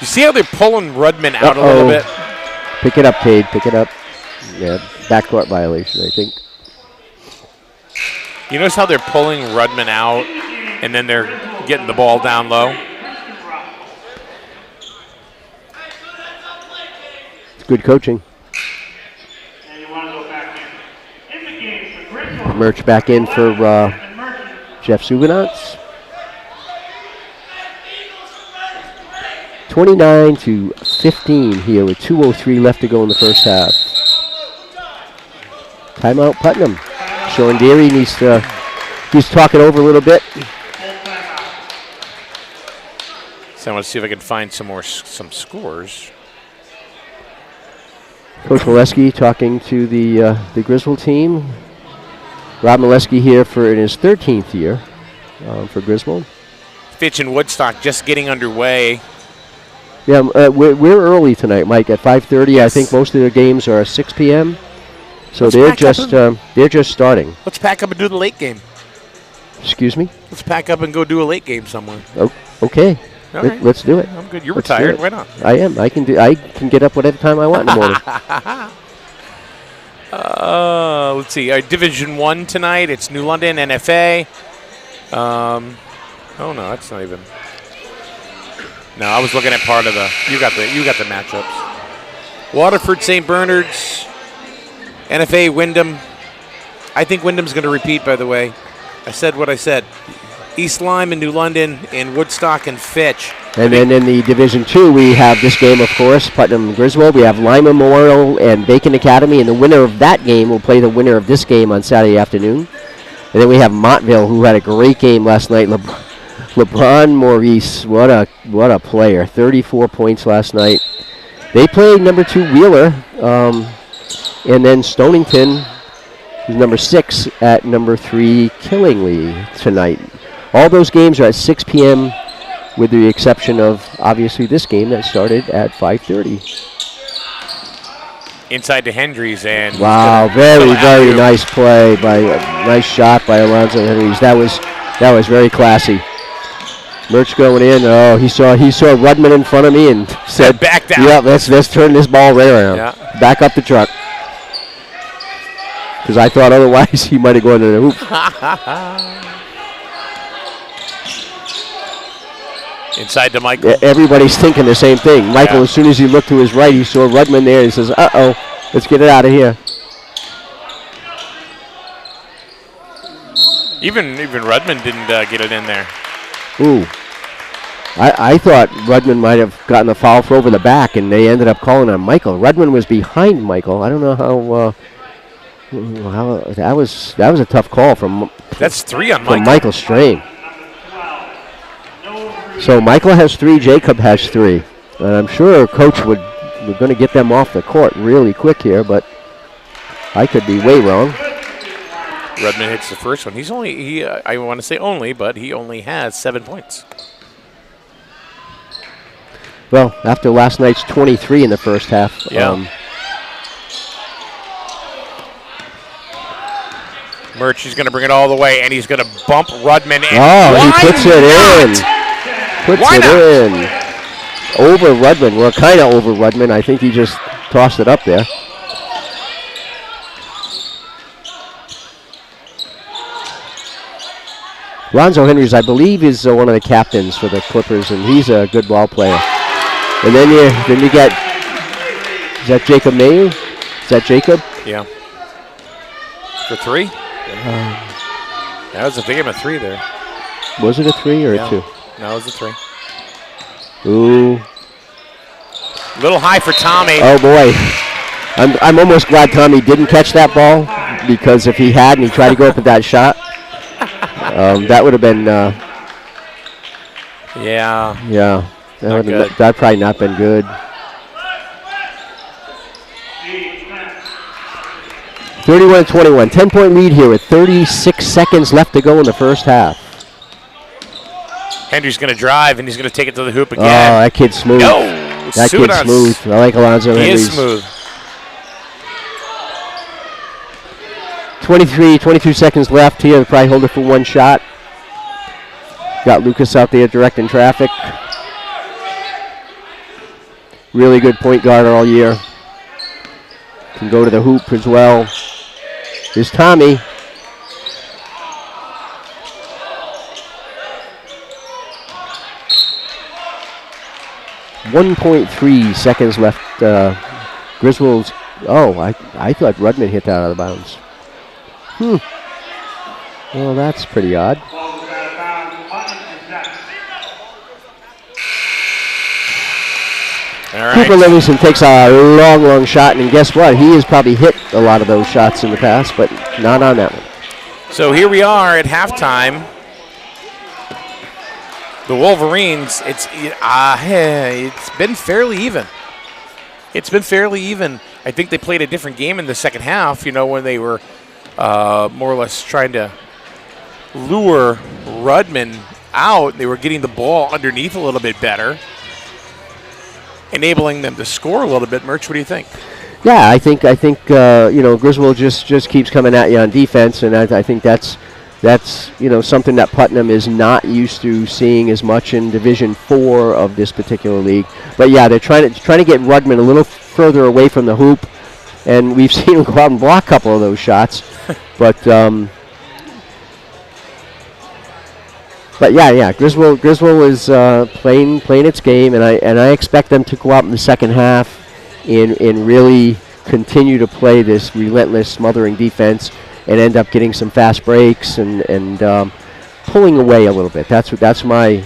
You see how they're pulling Rudman out a little bit? Pick it up, Cade. Pick it up. Yeah, backcourt violation, I think. You notice how they're pulling Rudman out, and then they're getting the ball down low? It's good coaching. Merch back in for Jeff Suvanats. 29-15 here with 2:03 left to go in the first half. Timeout Putnam. Sean Deary needs to talk it over a little bit. So I want to see if I can find some scores. Coach Molesky talking to the Griswold team. Rob Molesky here in his 13th year for Griswold. Fitch and Woodstock just getting underway. Yeah, we're early tonight, Mike. At 5:30, yes. I think most of their games are 6 p.m. So they're just starting. Let's pack up and do the late game. Excuse me? Let's pack up and go do a late game somewhere. Oh, okay. Right. Let's do it. I'm good. You're retired. Why not? I am. I can get up whatever time I want in the morning. Let's see. Division 1 tonight. It's New London, NFA. Oh no, that's not even. No, I was looking at part of the. You got the matchups. Waterford, St. Bernard's, NFA, Wyndham. I think Wyndham's going to repeat. By the way, I said what I said. East Lyme and New London, and Woodstock and Fitch. And then in the Division 2, we have this game, of course, Putnam and Griswold. We have Lyme Memorial and Bacon Academy, and the winner of that game will play the winner of this game on Saturday afternoon. And then we have Montville, who had a great game last night. LeBron Maurice, what a player! 34 points last night. They played number 2 Wheeler, and then Stonington, who's number 6, at number 3 Killingley tonight. All those games are at 6 p.m. with the exception of, obviously, this game that started at 5:30. Inside to Hendry's and wow, very nice play nice shot by Alonzo Hendry's. That was very classy. Merch going in. Oh, he saw Rudman in front of me and said, "Back down. Yeah, let's turn this ball right around. Yeah. Back up the truck." because I thought otherwise he might have gone to the hoop. Inside to Michael. Everybody's thinking the same thing. Michael, as soon as he looked to his right, he saw Rudman there. He says, uh-oh, let's get it out of here. Even Rudman didn't get it in there. Ooh. I thought Rudman might have gotten the foul for over the back, and they ended up calling on Michael. Rudman was behind Michael. I don't know how that was a tough call from. That's 3 on Michael. From Michael Strain. So Michael has 3, Jacob has 3, and I'm sure Coach we're going to get them off the court really quick here, but I could be way wrong. Rudman hits the first one. I want to say only, but he only has 7 points. Well, after last night's 23 in the first half. Yeah. Murch is going to bring it all the way, and he's going to bump Rudman in. Oh, he puts it in. Puts it in. Over Rudman. Well, kind of over Rudman. I think he just tossed it up there. Lonzo Henrys, I believe, is one of the captains for the Clippers, and he's a good ball player. And then you get, is that Jacob Mayu? Is that Jacob? Yeah. For 3? That was a big game of 3 there. Was it a 3 or a 2? No, it was a 3. Ooh. Little high for Tommy. Oh boy. I'm almost glad Tommy didn't catch that ball, because if he had and he tried to go up with that shot, that would have been. Yeah. Yeah. That probably not been good. 31-21, 10-point lead here with 36 seconds left to go in the first half. Henry's going to drive, and he's going to take it to the hoop again. Oh, that kid's smooth. No, that kid's smooth. I like Alonzo Henrys. He is smooth. 22 seconds left here. They'll probably hold it for one shot. Got Lucas out there directing traffic. Really good point guard all year. Can go to the hoop as well. Here's Tommy. .3 seconds left. Griswold's. Oh, I thought Rudman hit that out of bounds. Well, that's pretty odd. All right. Cooper Livingston takes a long shot, and guess what? He has probably hit a lot of those shots in the past, but not on that one. So here we are at halftime. The Wolverines, it's been fairly even. It's been fairly even. I think they played a different game in the second half, when they were more or less trying to lure Rudman out. They were getting the ball underneath a little bit better, enabling them to score a little bit. Murch, what do you think? Yeah, I think Griswold just keeps coming at you on defense, and I think that's something that Putnam is not used to seeing as much in Division IV of this particular league. But yeah, they're trying to get Rudman a little further away from the hoop, and we've seen him go out and block a couple of those shots. But yeah, Griswold is playing its game, and I expect them to go out in the second half and really continue to play this relentless, smothering defense and end up getting some fast breaks and pulling away a little bit. That's my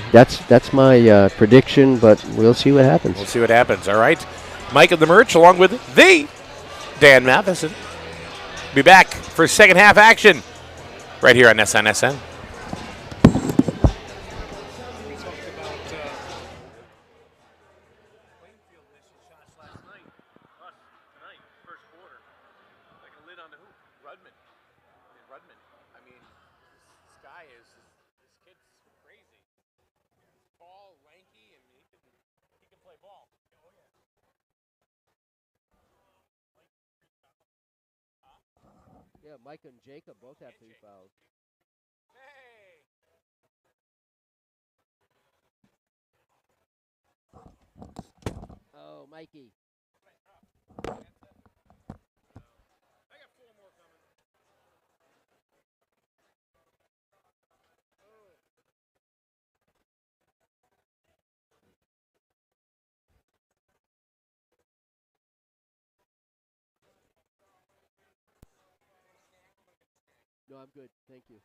prediction, but we'll see what happens. We'll see what happens. All right, Mike of the Merch, along with the Dan Matheson, be back for second half action right here on SNSN. Yeah, Mike and Jacob both have 3 fouls. Oh, Mikey. No, I'm good. Thank you.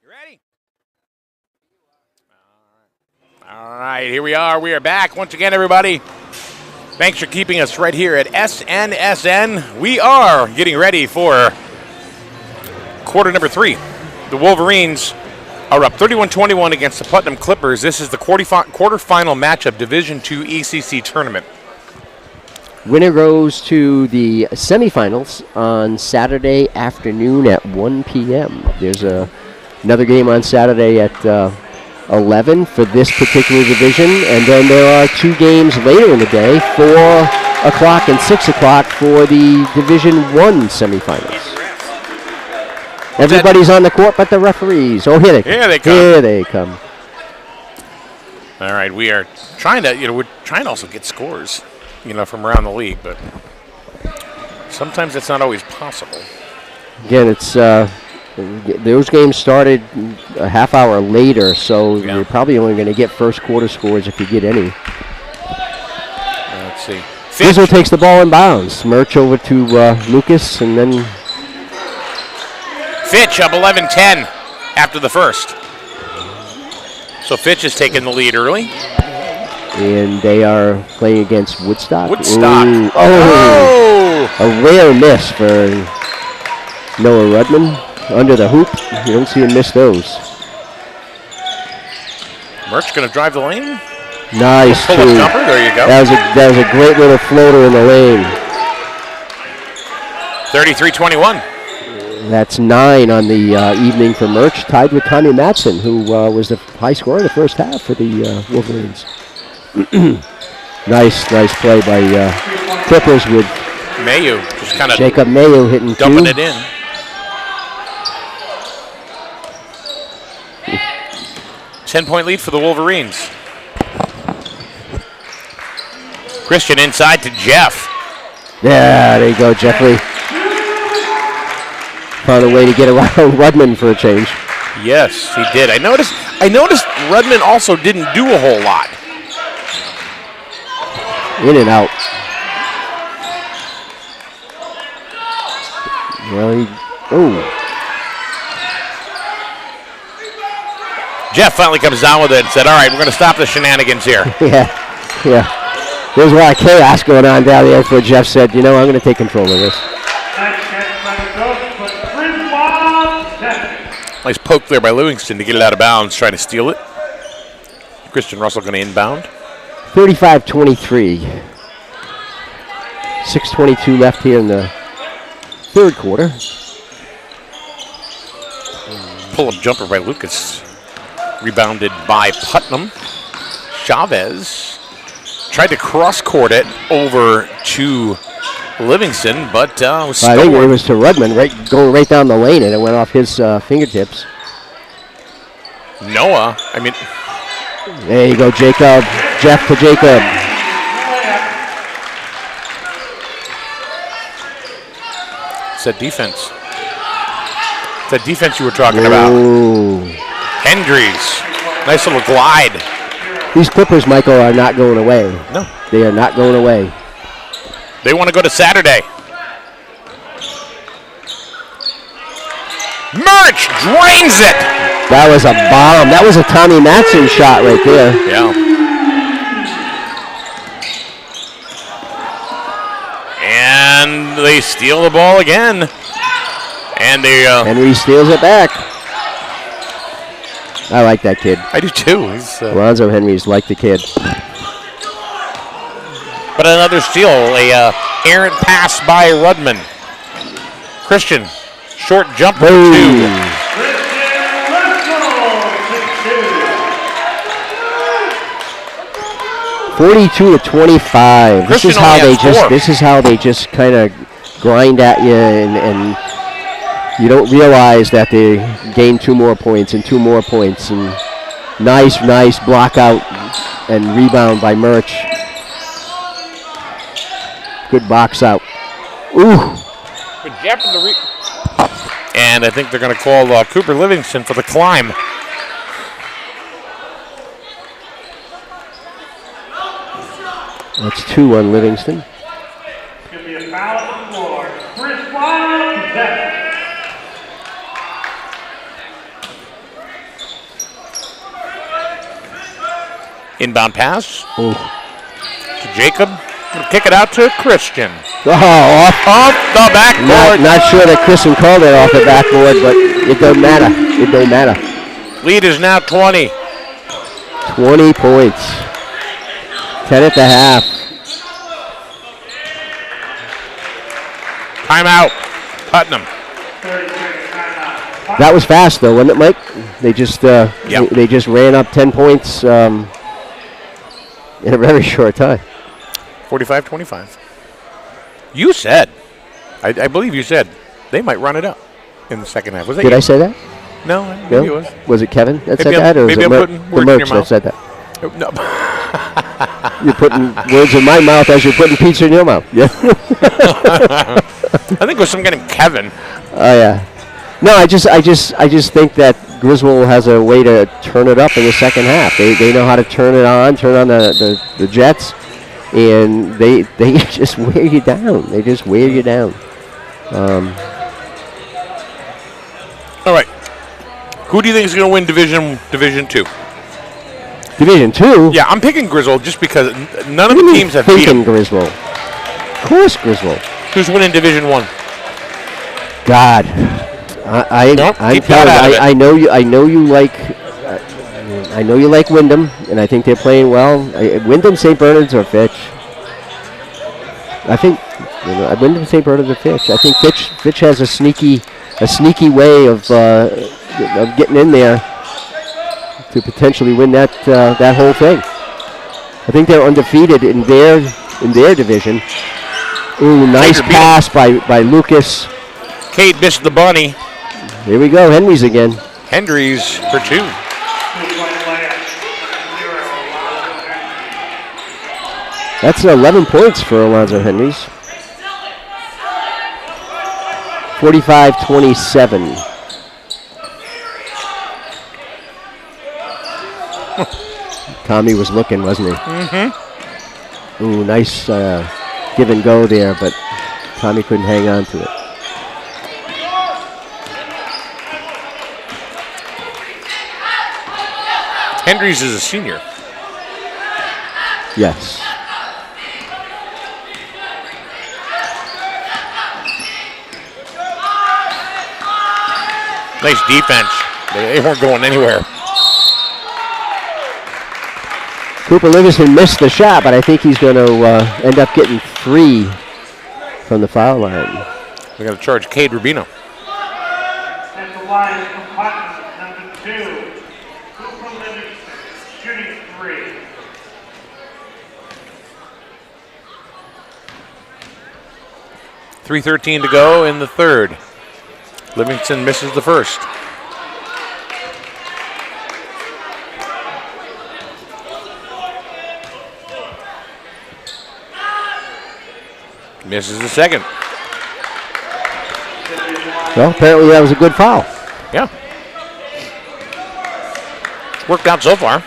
You ready? All right, here we are. We are back once again, everybody. Thanks for keeping us right here at SNSN. We are getting ready for quarter number 3. The Wolverines are up 31-21 against the Putnam Clippers. This is the quarterfinal matchup, Division II ECC tournament. Winner goes to the semifinals on Saturday afternoon at 1 p.m. There's another game on Saturday at 11 for this particular division, and then there are 2 games later in the day, 4 o'clock and 6 o'clock for the Division I semifinals. Everybody's on the court but the referees. Oh, here they come. Here they come. Here they come. All right, we are trying to, we're trying to also get scores, from around the league, but sometimes it's not always possible. Again, it's those games started a half hour later, so you're probably only going to get first quarter scores if you get any. Let's see. Griswold takes the ball in bounds. Murch over to Lucas, and then Fitch up 11-10 after the first. So Fitch has taken the lead early. And they are playing against Woodstock. Woodstock. Oh, a rare miss for Noah Rudman. Under the hoop. You don't see him miss those. Murch going to drive the lane. Nice pull-up jumper. There you go. That was a great little floater in the lane. 33-21. That's 9 on the evening for Murch, tied with Tommy Matson, who was the high scorer in the first half for the Wolverines. Nice play by Clippers with Mayu just kind of Jacob Mayu hitting dumping 2. it in. Ten-point lead for the Wolverines. Christian inside to Jeff. Yeah, there you go, Jeffrey. Found a way to get around Rudman for a change. Yes, he did. I noticed Rudman also didn't do a whole lot. In and out. Well, Jeff finally comes down with it and said, all right, we're going to stop the shenanigans here. yeah. There's a lot of chaos going on down there before Jeff said, I'm going to take control of this. Nice poke there by Livingston to get it out of bounds, trying to steal it. Christian Russell going to inbound. 35-23. 6:22 left here in the third quarter. Pull-up jumper by Lucas. Rebounded by Putnam. Chavez tried to cross-court it over to Livingston, but was I think it was to Rudman, going right down the lane, and it went off his fingertips. Noah, There you go, Jacob. Jeff to Jacob. It's that defense. It's that defense you were talking about. Hendries. Nice little glide. These Clippers, Michael, are not going away. No. They are not going away. They want to go to Saturday. Murch drains it. That was a bomb. That was a Tommy Matson shot right there. Yeah. And they steal the ball again. And they Henry steals it back. I like that kid. I do too. He's, Alonzo Henry's like the kid. But another steal, a errant pass by Rudman. Christian, short jumper, 2. 42-25. This is how they just kind of grind at you, and you don't realize that they gain 2 more points and 2 more points. And nice block out and rebound by Murch. Good box out. Ooh. Good jump in the and I think they're going to call Cooper Livingston for the climb. That's 2 on Livingston. Going to be a foul on the floor. Griswold. Inbound pass Ooh. to Jacob. Gonna kick it out to Christian. Oh, Off the backboard. not sure that Christian called it off the backboard, but it don't matter. It don't matter. Lead is now 20. 20 points. 10 at the half. Timeout. Putnam. That was fast, though, wasn't it, Mike? They just they just ran up 10 points in a very short time. 45-25. You said, I believe you said, they might run it up in the second half. Was that Did you? I say that? No, maybe it was. Was it Kevin that Maybe said that, or was maybe it I'm putting the words in your Merch that mouth. said that? No. You're putting words in my mouth as you're putting pizza in your mouth. Yeah. I think it was some kind of Kevin. Oh yeah. No, I just think that Griswold has a way to turn it up in the second half. They know how to turn on the Jets, and they just wear you down. They just wear you down. All right. Who do you think is going to win Division 2? Division 2? Yeah, I'm picking Griswold just because none of the teams have beat him. Griswold. Of course, Griswold. Who's winning Division 1? God, Nope, I'm keep that out telling of you, it. I know you like Wyndham, and I think they're playing well. Wyndham, St. Bernard's, or Fitch. I think Wyndham, St. Bernard's, or Fitch. I think Fitch has a sneaky way of getting in there to potentially win that whole thing. I think they're undefeated in their division. Ooh, nice pass by Lucas. Cade missed the bunny. Here we go, Henry's again. Hendry's for 2. That's 11 points for Alonzo Henry's. 45-27. Tommy was looking, wasn't he? Mm-hmm. Ooh, nice give and go there, but Tommy couldn't hang on to it. Hendry's is a senior. Yes. Nice defense. They weren't going anywhere. Cooper Livingston missed the shot, but I think he's going to end up getting 3 from the foul line. They're going to charge Cade Rubino. At the line from Putnam, number 2, Cooper Livingston, shooting 3. .313 to go in the third. Livingston misses the first. Misses the second. Well, apparently that was a good foul. Yeah. Worked out so far.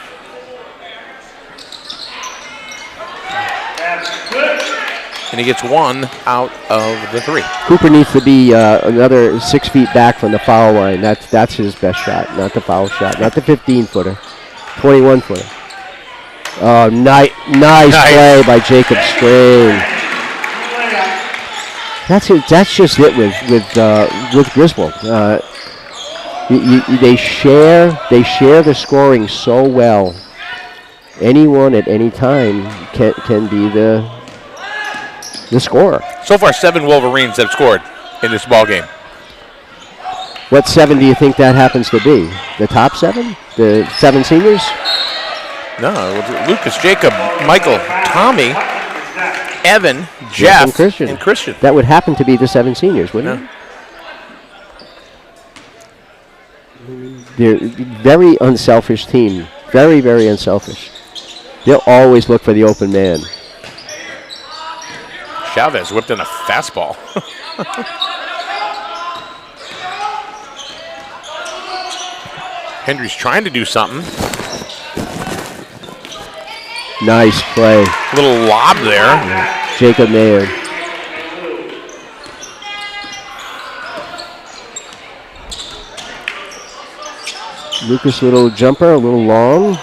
That's good. And he gets 1 out of the 3. Cooper needs to be another 6 feet back from the foul line. That's his best shot, not the foul shot, not the 15-footer, 21-footer. Oh, nice play by Jacob Strain. That's just it with Griswold. They share the scoring so well. Anyone at any time can be the scorer. So far, 7 Wolverines have scored in this ball game. What 7 do you think that happens to be? The top 7? The 7 seniors? No, Lucas, Jacob, Michael, Tommy, Evan, Jeff, and Christian. That would happen to be the 7 seniors, wouldn't it? They're a very unselfish team. Very, very unselfish. They'll always look for the open man. Chavez whipped in a fastball. Hendry's trying to do something. Nice play. Little lob there. Jacob Mayer. Lucas, little jumper, a little long.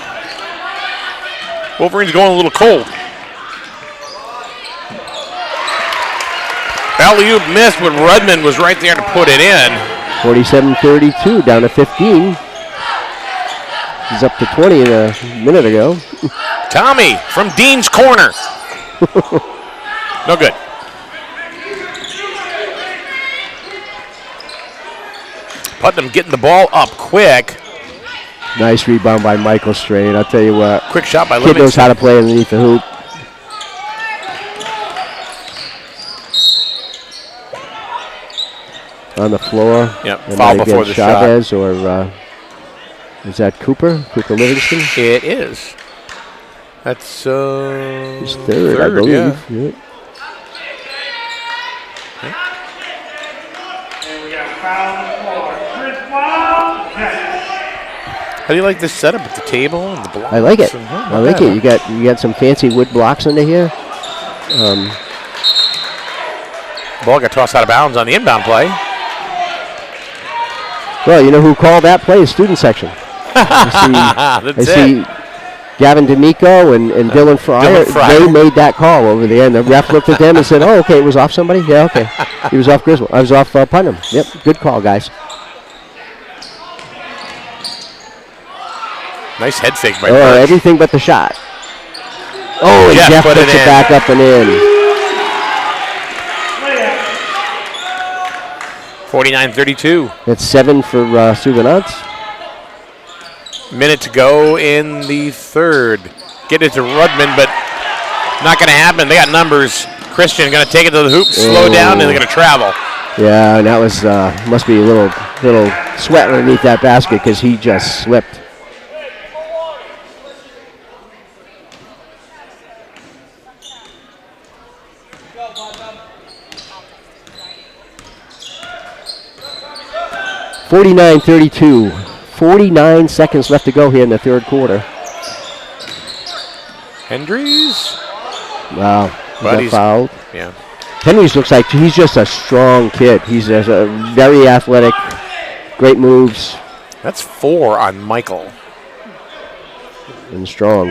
Wolverines going a little cold. Alley-oop missed, but Rudman was right there to put it in. 47-32, down to 15. He's up to 20 a minute ago. Tommy from Dean's Corner. No good. Putnam getting the ball up quick. Nice rebound by Michael Strain. I'll tell you what. Quick shot by Kid Livingston. knows how to play underneath the hoop. On the floor. Yep, And foul might before against the shot. Chavez or is that Cooper? Cooper Livingston? It is. That's His third, I believe. yeah. Yeah. And we got foul on the floor. Griswold, yes. How do you like this setup with the table and the blocks? I like it. and- I like it. You got some fancy wood blocks under here. Ball got tossed out of bounds on the inbound play. Well, you know who called that play? Student section. I That's see it. Gavin D'Amico and Dylan Fryer. They made that call over there, and the ref looked at them and said, "Oh, okay, it was off somebody. Yeah, okay, he was off Griswold. I was off Putnam. Yep, good call, guys." Nice head fake by Oh, Birch. everything but the shot. Oh, and Jeff Jeff put it puts it in. back up and in. 49-32. That's 7 for Suvanants. Minute to go in the third. Get it to Rudman, but not going to happen. They got numbers. Christian going to take it to the hoop, slow down, and they're going to travel. Yeah, and that was must be a little sweat underneath that basket because he just slipped. (49-32). 49 seconds left to go here in the third quarter. Hendries? Wow, he But got he's- fouled. Yeah. Henry's looks like he's just a strong kid. He's a very athletic, great moves, That's 4 on Michael. and strong.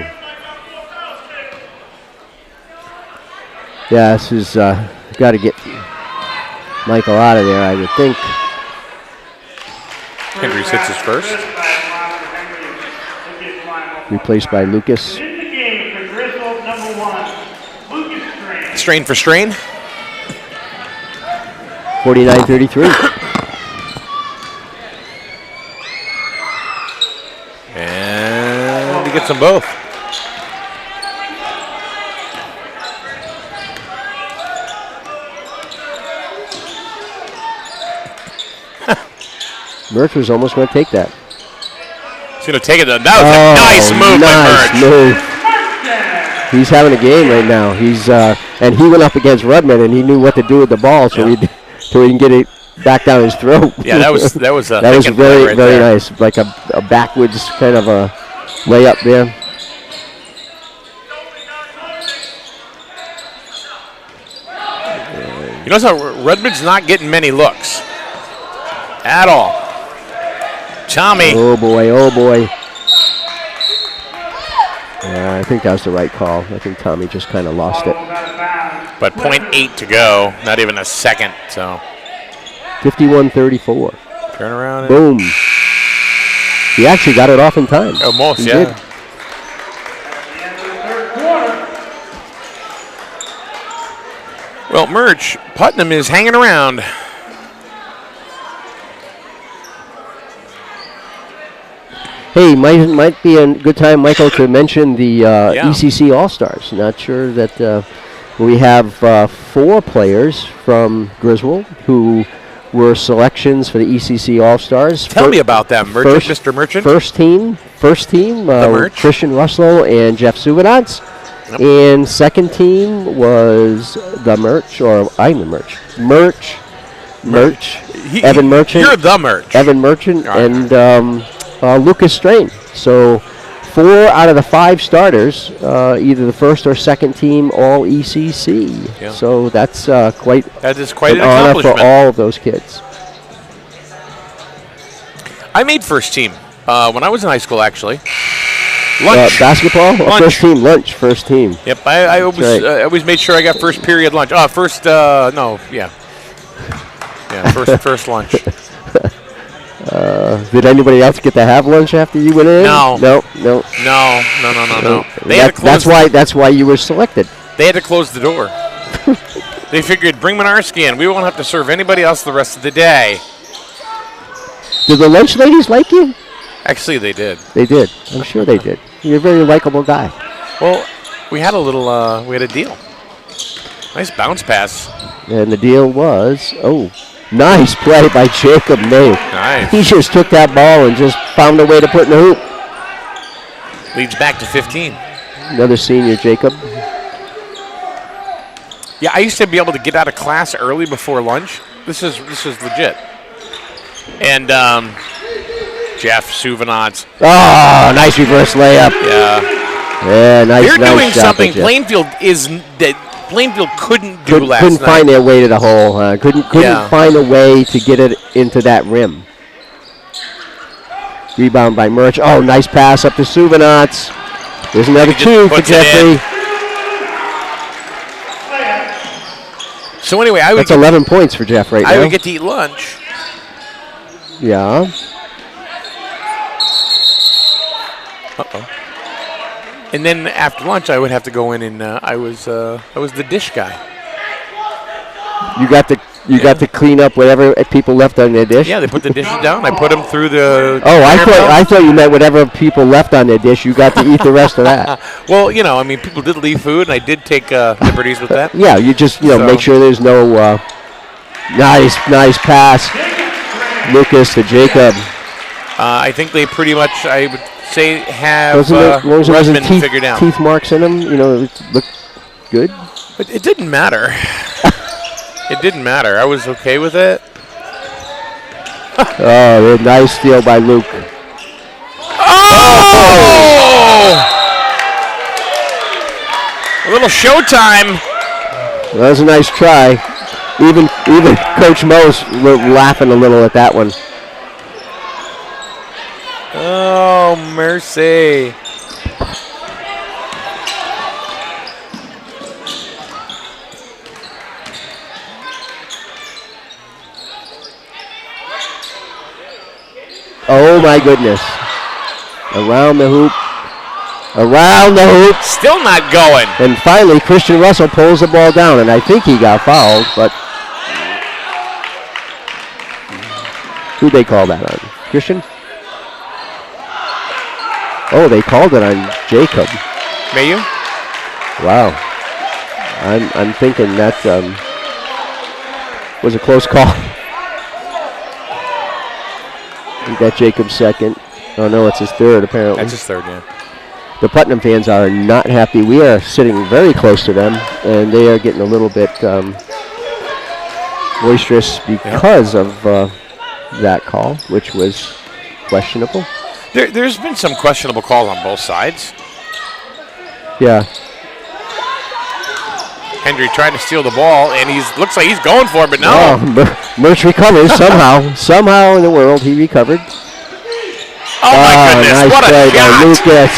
Yeah, this is got to get Michael out of there, I would think. Hendries hits his first. Replaced by Lucas. In the game for Griswold, number 1, Lucas Strain. Strain for strain. 49-33. And he gets them both. Murph was almost going to take that. He's going to take it. That was a nice move by nice Birch. move. He's having a game right now. He's and he went up against Rudman and he knew what to do with the ball, so he can get it back down his throat. Yeah, that was that was thinking play very right very there. nice, like a backwards kind of a layup there. You notice how Rudman's not getting many looks at all. Tommy. Oh boy, oh boy. Yeah, I think that was the right call. I think Tommy just kind of lost it. But 0.8 to go, not even a second. So 51-34. turn around. Boom. He actually got it off in time. Almost, He yeah. did. Well, Merch, Putnam is hanging around. Hey, might be a good time, Michael, to mention the ECC All-Stars. Not sure that we have 4 players from Griswold who were selections for the ECC All-Stars. Tell me about that, Merchant, Mr. Merchant. First team, Merch. Christian Russell and Jeff Suvanants. Yep. And second team was the Merch, or I'm the Merch. Merch. Evan Merchant. You're the Merch. Evan Merchant All right. and Lucas Strain. So 4 out of the 5 starters, either the first or second team, all ECC. Yeah. So that's quite That is quite an honor for accomplishment. all of those kids. I made first team when I was in high school, actually. Lunch. Basketball? Oh, Lunch. first team lunch. First team. Yep, I always, right. I always made sure I got first period lunch. First lunch. Did anybody else get to have lunch after you went in? No. No. They had to close That's why you were selected. They had to close the door. They figured, bring Minarski in. We won't have to serve anybody else the rest of the day. Did the lunch ladies like you? Actually, they did. They did. I'm sure they did. You're a very likable guy. Well, we had a deal. Nice bounce pass. And the deal was, nice play by Jacob May. Nice. He just took that ball and just found a way to put in the hoop. Leads back to 15. Another senior, Jacob. Yeah, I used to be able to get out of class early before lunch. This is legit. And Jeff Suvanants. Oh, nice reverse layup. Yeah, nice. They're doing shot something by Jeff. Plainfield couldn't do last couldn't night. find their way to the hole. Couldn't find a way to get it into that rim. Rebound by Murch. Oh, nice pass up to Suvanants. There's another two for Jeffrey. So anyway, that's 11 points for Jeff right now. I would get to eat lunch. Yeah. And then after lunch, I would have to go in and I was the dish guy. You got to clean up whatever people left on their dish. Yeah, they put the dishes down. I put them through the. Oh, I thought you meant whatever people left on their dish. You got to eat the rest of that. Well, people did leave food, and I did take liberties with that. Yeah, you just make sure there's no. Nice pass, Lucas to Jacob. I think they pretty much, I would say, have wasn't figured out. Teeth marks in them, it looked good. But it didn't matter. It didn't matter. I was okay with it. Oh, a nice steal by Luke. Oh! A little showtime. That was a nice try. Even Coach Mo's laughing a little at that one. Oh, mercy. Oh, my goodness. Around the hoop. Still not going. And finally, Christian Russell pulls the ball down, and I think he got fouled, but who'd they call that on? Christian? Oh, they called it on Jacob. May you? Wow. I'm thinking that was a close call. We got Jacob's second. Oh, no, it's his third, apparently. That's his third, yeah. The Putnam fans are not happy. We are sitting very close to them, and they are getting a little bit boisterous because of that call, which was questionable. There's been some questionable calls on both sides. Yeah. Hendry trying to steal the ball, and looks like he's going for it, but no. Oh, Murch recovers somehow. Somehow in the world, he recovered. Oh, my goodness, nice what play a shot. by Lucas.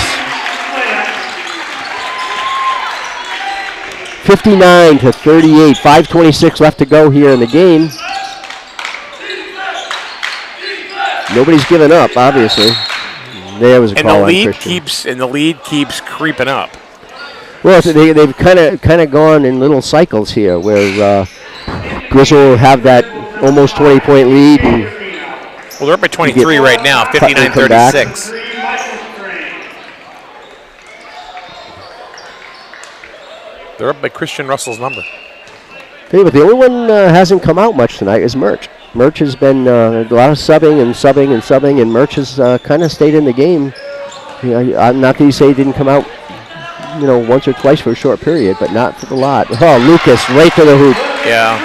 59-38, 5:26 left to go here in the game. Nobody's given up, obviously. There was a call on Christian. And the lead keeps creeping up. Well, they've kind of gone in little cycles here, where Griswold will have that almost 20-point lead. And well, they're up by 23 right now, 59-36. They're up by Christian Russell's number. But the only one hasn't come out much tonight is Murch. Murch has been a lot of subbing, and Murch has kind of stayed in the game. Not that you say he didn't come out, once or twice for a short period, but not for the lot. Oh, Lucas, right to the hoop. Yeah.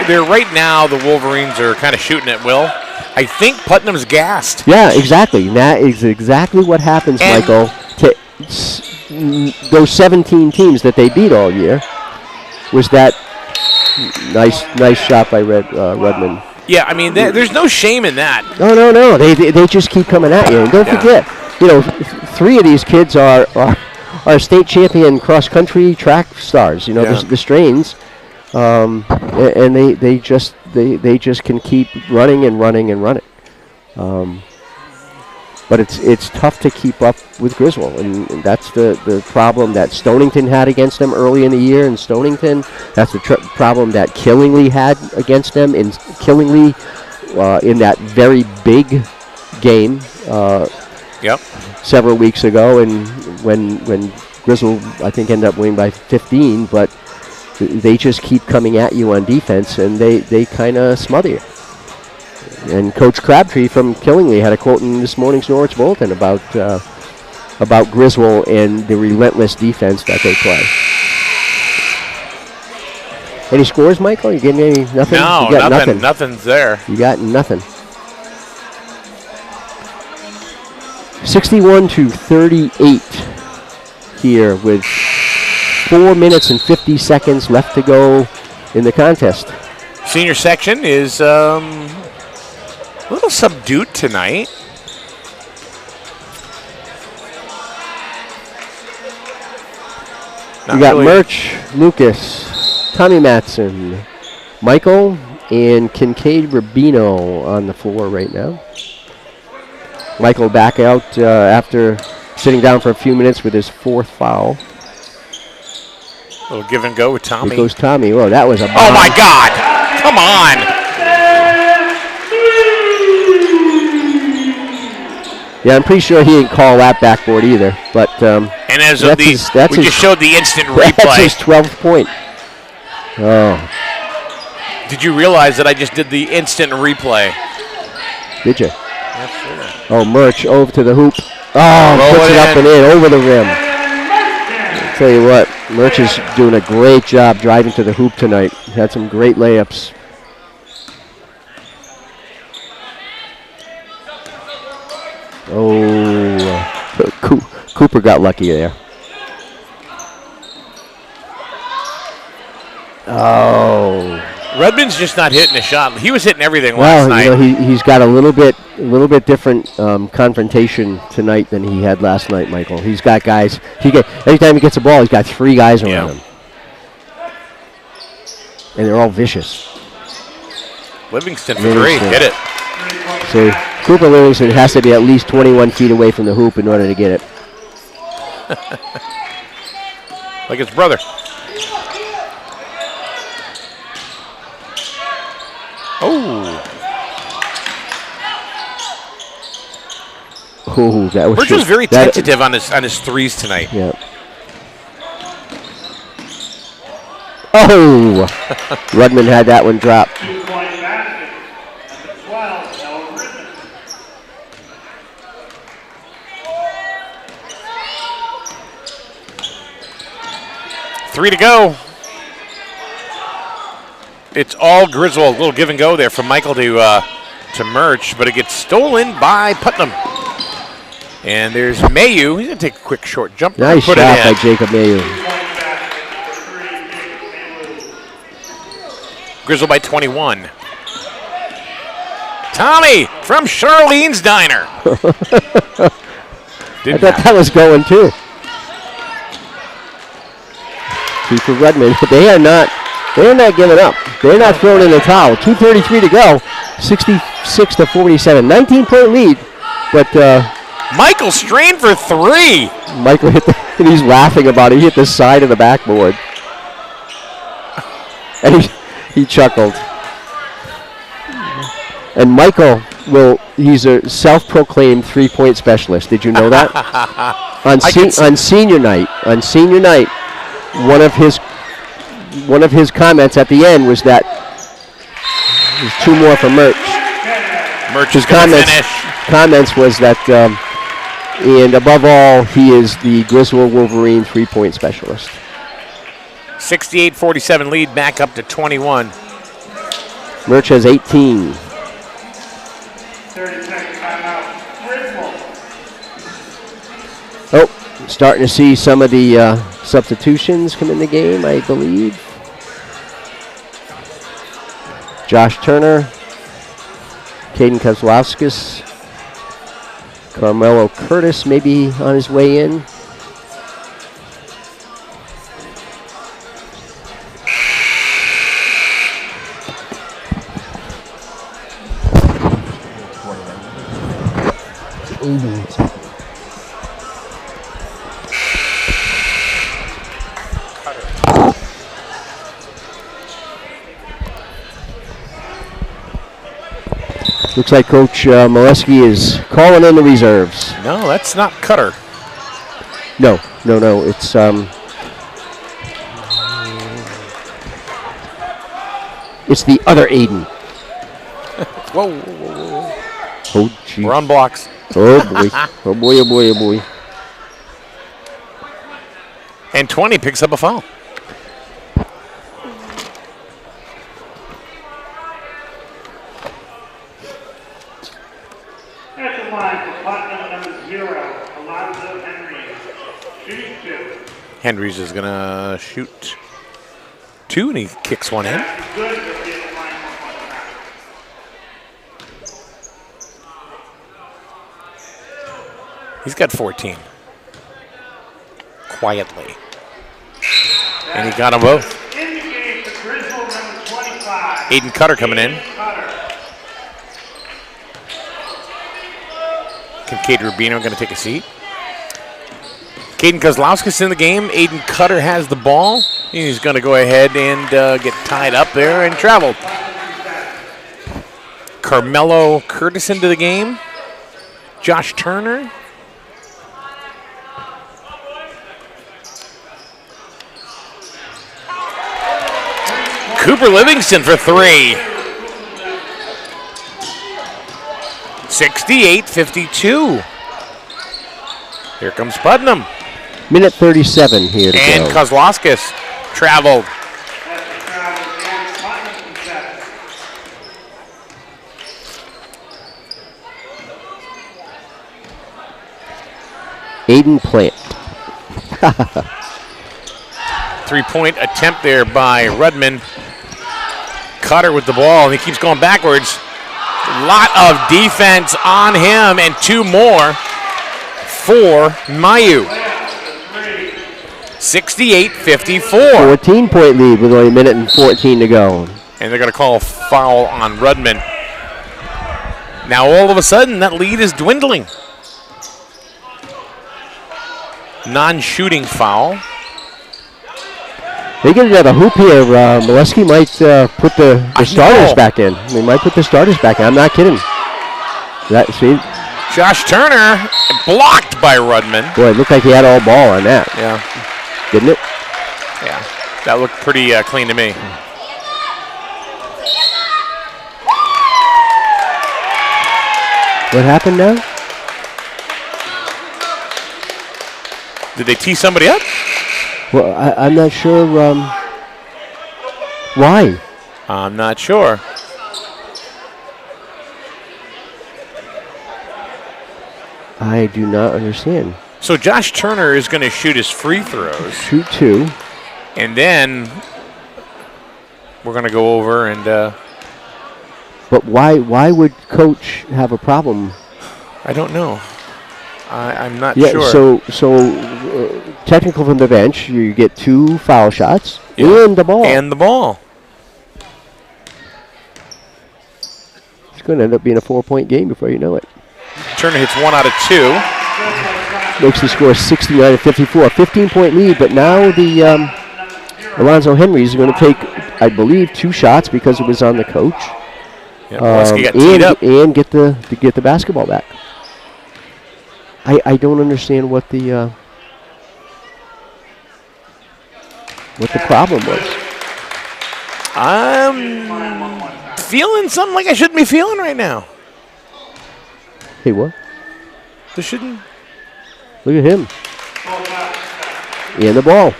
They're right now, the Wolverines are kind of shooting at will. I think Putnam's gassed. Yeah, exactly. That is exactly what happens, Michael, to those 17 teams that they beat all year. Was that nice shot by Redmond. Yeah, I mean, there's no shame in that. No. They just keep coming at you. And don't forget, you know, 3 of these kids are state champion cross country track stars. You know, the Strains, and they just can keep running and running and running. But it's tough to keep up with Griswold, and that's the problem that Stonington had against them early in the year in Stonington. That's the problem that Killingly had against them in Killingly in that very big game several weeks ago, and when Griswold, I think, ended up winning by 15, but they just keep coming at you on defense, and they kind of smother you. And Coach Crabtree from Killingly had a quote in this morning's Norwich Bulletin about Griswold and the relentless defense that they play. Any scores, Michael? You getting any? Nothing? No, you got nothing. Nothing's there. You got nothing. 61-38 here with 4 minutes and 50 seconds left to go in the contest. Senior section is a little subdued tonight. We got Murch, Lucas, Tommy Matson, Michael, and Kincaid Rubino on the floor right now. Michael back out after sitting down for a few minutes with his 4th foul. A little give and go with Tommy. Here goes Tommy. Whoa, that was a bomb. Oh, my God. Come on. Yeah, I'm pretty sure he didn't call that backboard either. But and as of we just showed the instant replay. That's his 12th point. Oh. Did you realize that I just did the instant replay? Did you? Yes, sir. Oh, Murch over to the hoop. Oh, puts it up and in over the rim. I'll tell you what, Murch is doing a great job driving to the hoop tonight. Had some great layups. Oh, Cooper got lucky there. Oh. Redmond's just not hitting a shot. He was hitting everything last night. Well, you know, he's got a little bit different confrontation tonight than he had last night, Michael. He's got guys. Every time he gets a ball, he's got 3 guys around him, and they're all vicious. Livingston for 3. Hit it. So Cooper Livingston has to be at least 21 feet away from the hoop in order to get it. Like his brother. Oh, that was. Murch was very tentative on his threes tonight. Yeah. Oh, Rudman had that one drop. 2-point basket. Number 12, Noah Rudman. 3 to go. It's all Griswold. A little give and go there from Michael to Murch, but it gets stolen by Putnam. And there's Mayu. He's going to take a quick short jump. Nice shot by Jacob Mayu. Griswold by 21. Tommy from Charlene's Diner. I thought that was going too. 2 for Redmond. They're not giving up. They're not throwing in the towel. 2:33 to go. 66-47. 19-point lead. But Michael strained for 3. Michael hit and he's laughing about it. He hit the side of the backboard. And he chuckled. And Michael he's a self-proclaimed 3-point specialist. Did you know that? on senior night, one of his comments at the end was that there's 2 more for Murch. Murch is going to finish. Comments was that, and above all, he is the Griswold Wolverine 3-point specialist. 68-47 lead, back up to 21. Murch has 18. 30-second timeout. Griswold. Oh, starting to see some of the substitutions come in the game, I believe. Josh Turner, Caden Kozlowskis, Carmelo Curtis maybe on his way in. Looks like Coach Molesky is calling in the reserves. No, that's not Cutter. No. It's it's the other Aiden. Whoa. Oh, gee. We're on blocks. Oh boy. Oh boy. Oh boy. Oh boy. And 20 picks up a foul. At the line for Putnam, number 0, Alonzo Henry. Shooting 2. Hendry's is going to shoot 2, and he kicks one in. That's good to be at the line for Putnam. He's got 14. Quietly. And he got them both. In the game for Griswold, number 25. Aiden Cutter coming in. Cutter. Kincaid Rubino going to take a seat. Caden Kozlowskis in the game. Aiden Cutter has the ball. He's going to go ahead and get tied up there and travel. Carmelo Curtis into the game. Josh Turner. Cooper Livingston for 3. 68-52. Here comes Putnam. Minute 37 here to And go. Kozlowskis traveled. Aiden Plant. 3-point attempt there by Rudman. Cutter with the ball, and he keeps going backwards. Lot of defense on him, and 2 more for Mayu. 68-54. 14-point lead with only a minute and 14 to go. And they're going to call a foul on Rudman. Now all of a sudden, that lead is dwindling. Non-shooting foul. They get another hoop here. Molesky might put the starters back in. They might put the starters back in. I'm not kidding. See? Josh Turner blocked by Rudman. Boy, it looked like he had all ball on that. Yeah. Didn't it? Yeah. That looked pretty clean to me. What happened now? Did they tee somebody up? Well, I'm not sure why. I'm not sure. I do not understand. So Josh Turner is going to shoot his free throws. Shoot 2. And then we're going to go over and... But why would Coach have a problem? I don't know. I'm not Yeah, sure. so technical from the bench, you get 2 foul shots Yeah. and the ball. And the ball. It's going to end up being a 4-point game before you know it. Turner hits 1 out of 2. Makes the score 69-54. 15-point lead, but now the Alonzo Henry is going to take, I believe, 2 shots because it was on the coach. Yeah, Molesky got teed up. And get the basketball back. I don't understand what the problem was. I'm feeling something like I shouldn't be feeling right now. Hey, what? This shouldn't. Look at him. And the ball.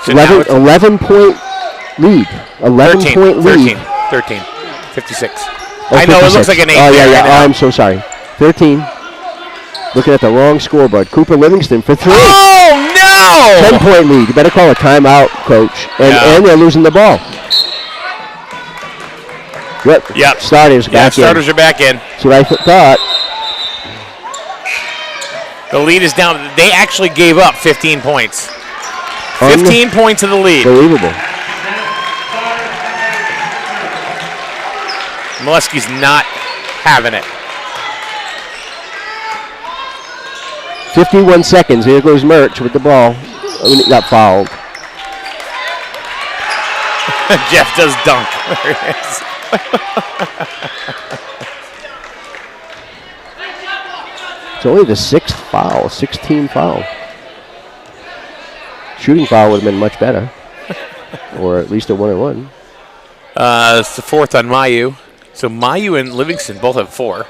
So now it's 11-point lead. 11-point lead. 13. 56. Oh, I know 56. it looks like an 8 Oh, there yeah. right now. I'm so sorry. 13. Looking at the wrong scoreboard. Cooper Livingston for 3. Oh, no! 10-point lead. You better call a timeout, Coach. And they're losing the ball. Yep. Yep. Starters back in. Starters are back in. That's what I thought. The lead is down. They actually gave up 15 points. 15 points of the lead. Unbelievable. Molesky's not having it. 51 seconds. Here goes Merch with the ball. Oh, got fouled. Jeff does dunk. There it is. It's only the 6th foul, 16 foul. Shooting foul would have been much better. Or at least a 1-on-1. It's the 4th on Mayu. So Mayu and Livingston both have 4.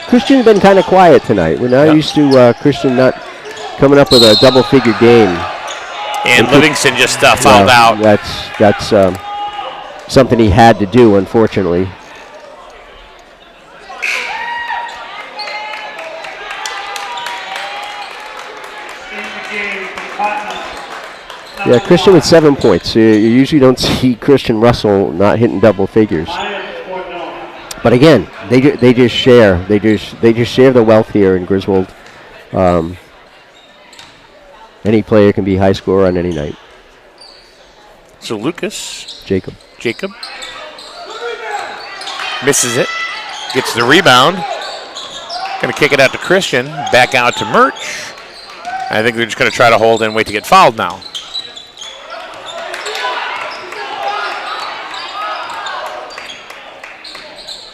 Christian's been kind of quiet tonight. We're not used to Christian not coming up with a double-figure game. And Livingston just fouled out. That's something he had to do, unfortunately. Yeah, Christian with 7 points. You usually don't see Christian Russell not hitting double figures. But again, they just share. They just share the wealth here in Griswold. Any player can be high scorer on any night. So Lucas. Jacob. Misses it. Gets the rebound. Going to kick it out to Christian. Back out to Merch. I think they're just going to try to hold and wait to get fouled now.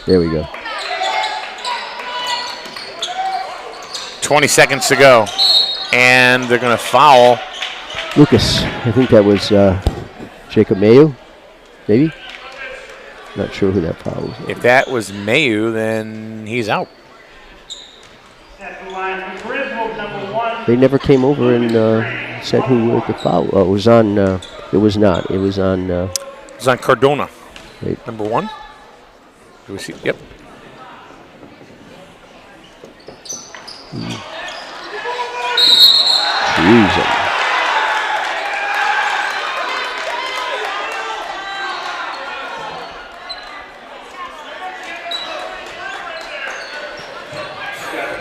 There we go. 20 seconds to go. And they're going to foul. Lucas. I think that was Jacob Mayu, maybe? Not sure who that foul was. If that was Mayu, then he's out. They never came over and said who was the foul. Oh, it was on. It was not. It was on. It was on Cardona. Right. Number 1. Do we see? Yep. Jesus.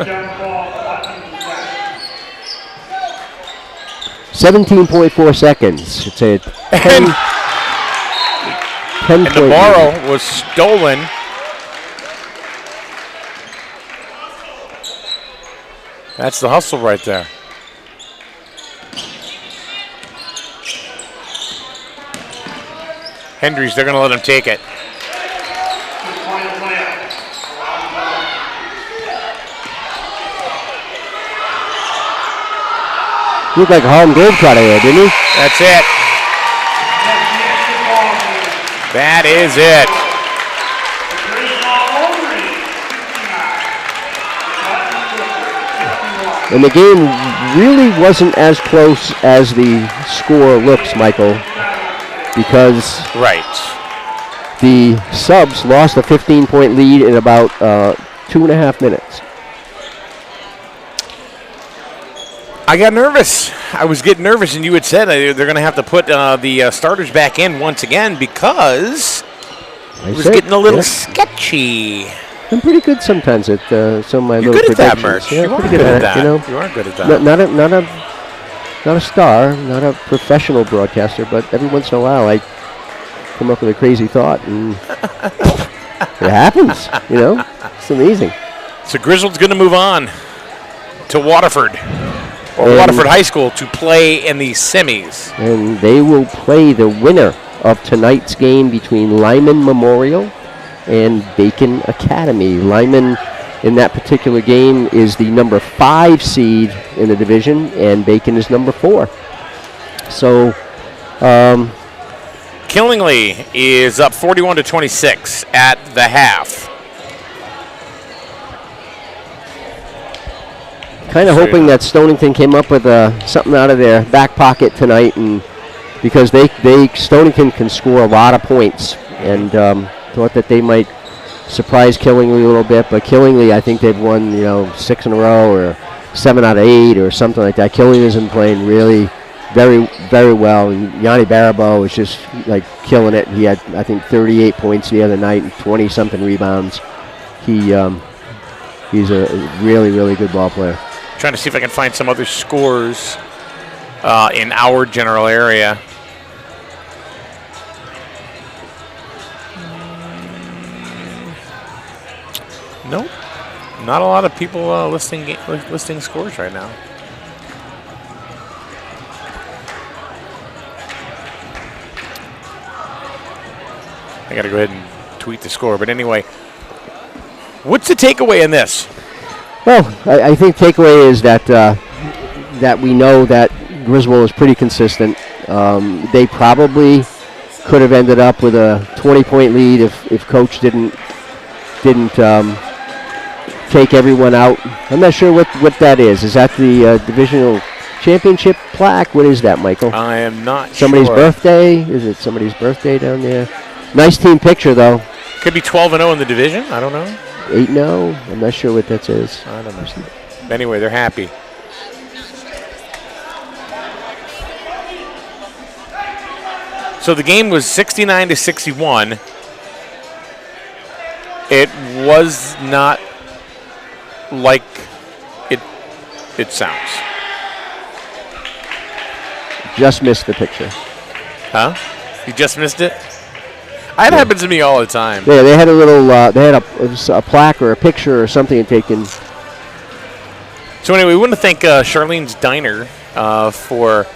Jump ball, Putnam is back. 17.4 seconds. It's a 10 And the point borrow lead. was stolen. That's the hustle right there. Hendry's, they're going to let him take it. Looked like a Harlem Globetrotter there, didn't he? That's it. That is it. And the game really wasn't as close as the score looks, Michael, because Right. the subs lost a 15-point lead in about 2.5 minutes. I got nervous. I was getting nervous, and you had said they're going to have to put the starters back in once again because it was getting a little sketchy. I'm pretty good sometimes at some of my You're little good at that, predictions. Merch. Yeah, You are pretty good at that. that. You know, You are good at that. not a star, not a professional broadcaster, but every once in a while I come up with a crazy thought, and it happens. You know, it's amazing. So Griswold's going to move on to Waterford, or Waterford High School, to play in the semis. And they will play the winner of tonight's game between Lyman Memorial and Bacon Academy. Lyman, in that particular game, is the number 5 seed in the division, and Bacon is number 4. So, Killingly is up 41-26 at the half. kind of hoping that Stonington came up with something out of their back pocket tonight, and because Stonington can score a lot of points, and thought that they might surprise Killingly a little bit, but Killingly, I think they've won 6 in a row or 7 out of 8 or something like that. Killingly isn't playing really very, very well. And Yanni Barabo is just like killing it. He had, I think, 38 points the other night and 20-something rebounds. He's a really, really good ball player. Trying to see if I can find some other scores in our general area. Nope. Not a lot of people listing scores right now. I got to go ahead and tweet the score. But anyway, what's the takeaway in this? Well, I think takeaway is that that we know that Griswold is pretty consistent. They probably could have ended up with a 20-point lead if Coach didn't take everyone out. I'm not sure what that is. Is that the divisional championship plaque? What is that, Michael? I am not Somebody's sure. birthday? Is it somebody's birthday down there? Nice team picture, though. Could be 12-0 in the division. I don't know. 8-0? I'm not sure what that is. I don't know. Anyway, they're happy. So the game was 69-61. It was not like it sounds. Just missed the picture. Huh? You just missed it? That happens to me all the time. Yeah, they had a little, they had a plaque or a picture or something taken. So anyway, we want to thank Charlene's Diner for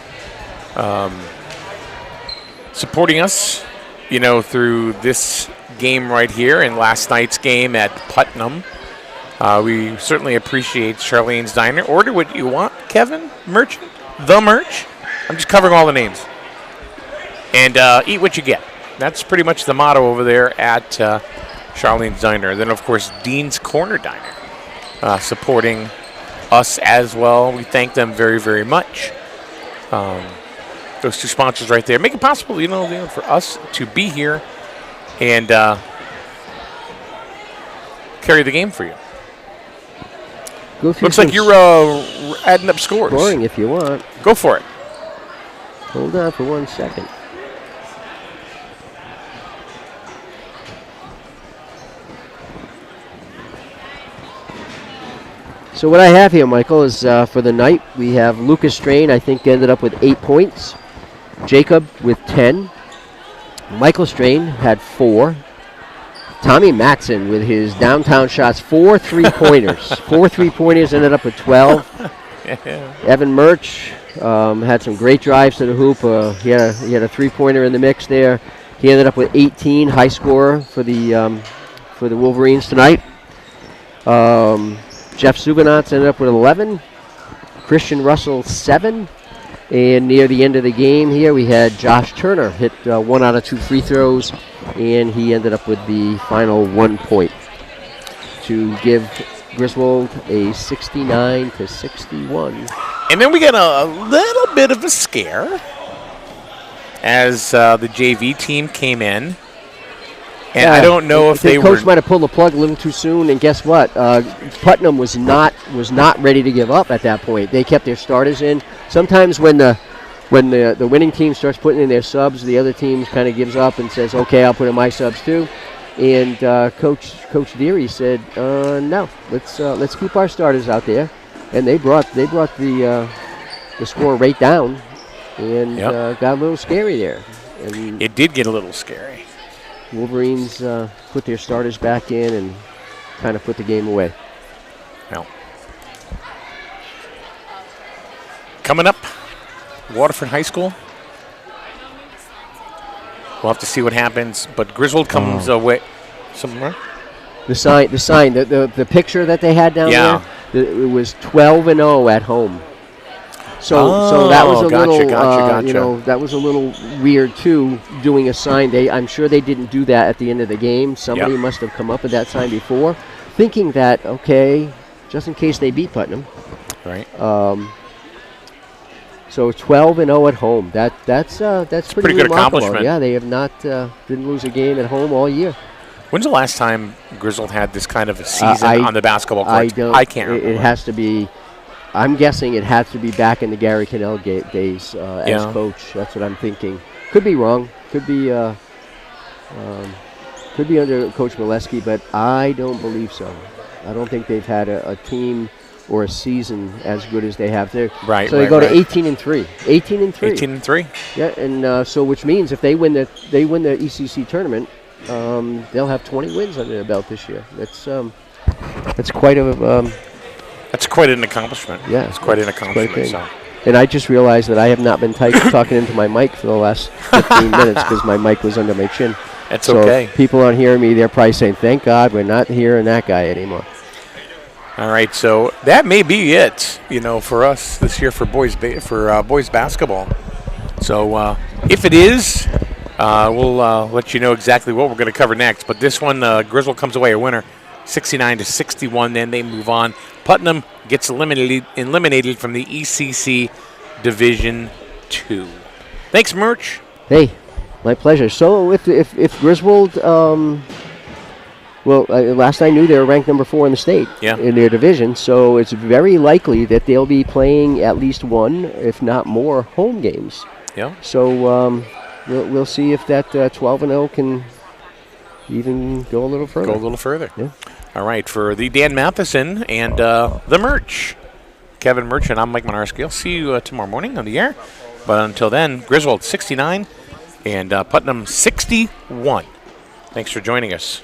supporting us, through this game right here and last night's game at Putnam. We certainly appreciate Charlene's Diner. Order what you want, Kevin. Merchant. The Merch. I'm just covering all the names. And eat what you get. That's pretty much the motto over there at Charlene's Diner. Then, of course, Dean's Corner Diner supporting us as well. We thank them very, very much. Those two sponsors right there make it possible, for us to be here and carry the game for you. Looks like you're adding up scores. Scoring if you want. Go for it. Hold on for 1 second. So what I have here, Michael, is for the night, we have Lucas Strain, I think, ended up with 8 points. Jacob with 10. Michael Strain had 4. Tommy Matson with his downtown shots, 4 3-pointers. 4 3-pointers, ended up with 12. Evan Murch had some great drives to the hoop. He had a 3-pointer in the mix there. He ended up with 18, high scorer for the Wolverines tonight. Jeff Subinats ended up with 11. Christian Russell, 7. And near the end of the game here, we had Josh Turner hit 1 out of 2 free throws, and he ended up with the final 1 point to give Griswold a 69-61. And then we got a little bit of a scare as the JV team came in. And I don't know if they coach might have pulled the plug a little too soon, and guess what? Putnam was not ready to give up at that point. They kept their starters in. Sometimes when the winning team starts putting in their subs, the other team kind of gives up and says, "Okay, I'll put in my subs too." And Coach Deary said, "No, let's keep our starters out there." And they brought the score right down, and got a little scary there. And it did get a little scary. Wolverines put their starters back in and kind of put the game away. Well, coming up, Waterford High School. We'll have to see what happens, but Griswold comes away somewhere. The sign, the picture that they had down there, it was 12-0 at home. So that was a little, that was a little weird too. Doing a sign, I'm sure they didn't do that at the end of the game. Somebody must have come up with that sign before, thinking that just in case they beat Putnam. Right. So 12-0 at home. That's pretty good remarkable. accomplishment. Yeah, they have not didn't lose a game at home all year. When's the last time Griswold had this kind of a season on the basketball court? I can't remember. It has to be I'm guessing it has to be back in the Gary Cannell days as coach. That's what I'm thinking. Could be wrong. Could be under Coach Molesky, but I don't believe so. I don't think they've had a team or a season as good as they have there. Right. So they go to 18-3. 18-3. 18-3. Yeah, and so which means if they win the ECC tournament, they'll have 20 wins under their belt this year. That's quite a. That's quite an accomplishment. Yeah, it's quite an accomplishment. So. And I just realized that I have not been talking into my mic for the last 15 minutes because my mic was under my chin. That's so okay. If people aren't hearing me, they're probably saying, "Thank God we're not hearing that guy anymore." All right, so that may be it, for us this year for boys basketball. So if it is, we'll let you know exactly what we're going to cover next. But this one, Griswold comes away a winner, 69-61. Then they move on. Putnam gets eliminated from the ECC Division II. Thanks, Merch. Hey, my pleasure. So if Griswold. Last I knew, they were ranked number 4 in the state in their division, so it's very likely that they'll be playing at least one, if not more, home games. Yeah. So we'll see if that 12-0 can even go a little further. Yeah. All right, for the Dan Matheson and the Merch, Kevin Merch, and I'm Mike Monarski. I'll see you tomorrow morning on the air. But until then, Griswold 69 and Putnam 61. Thanks for joining us.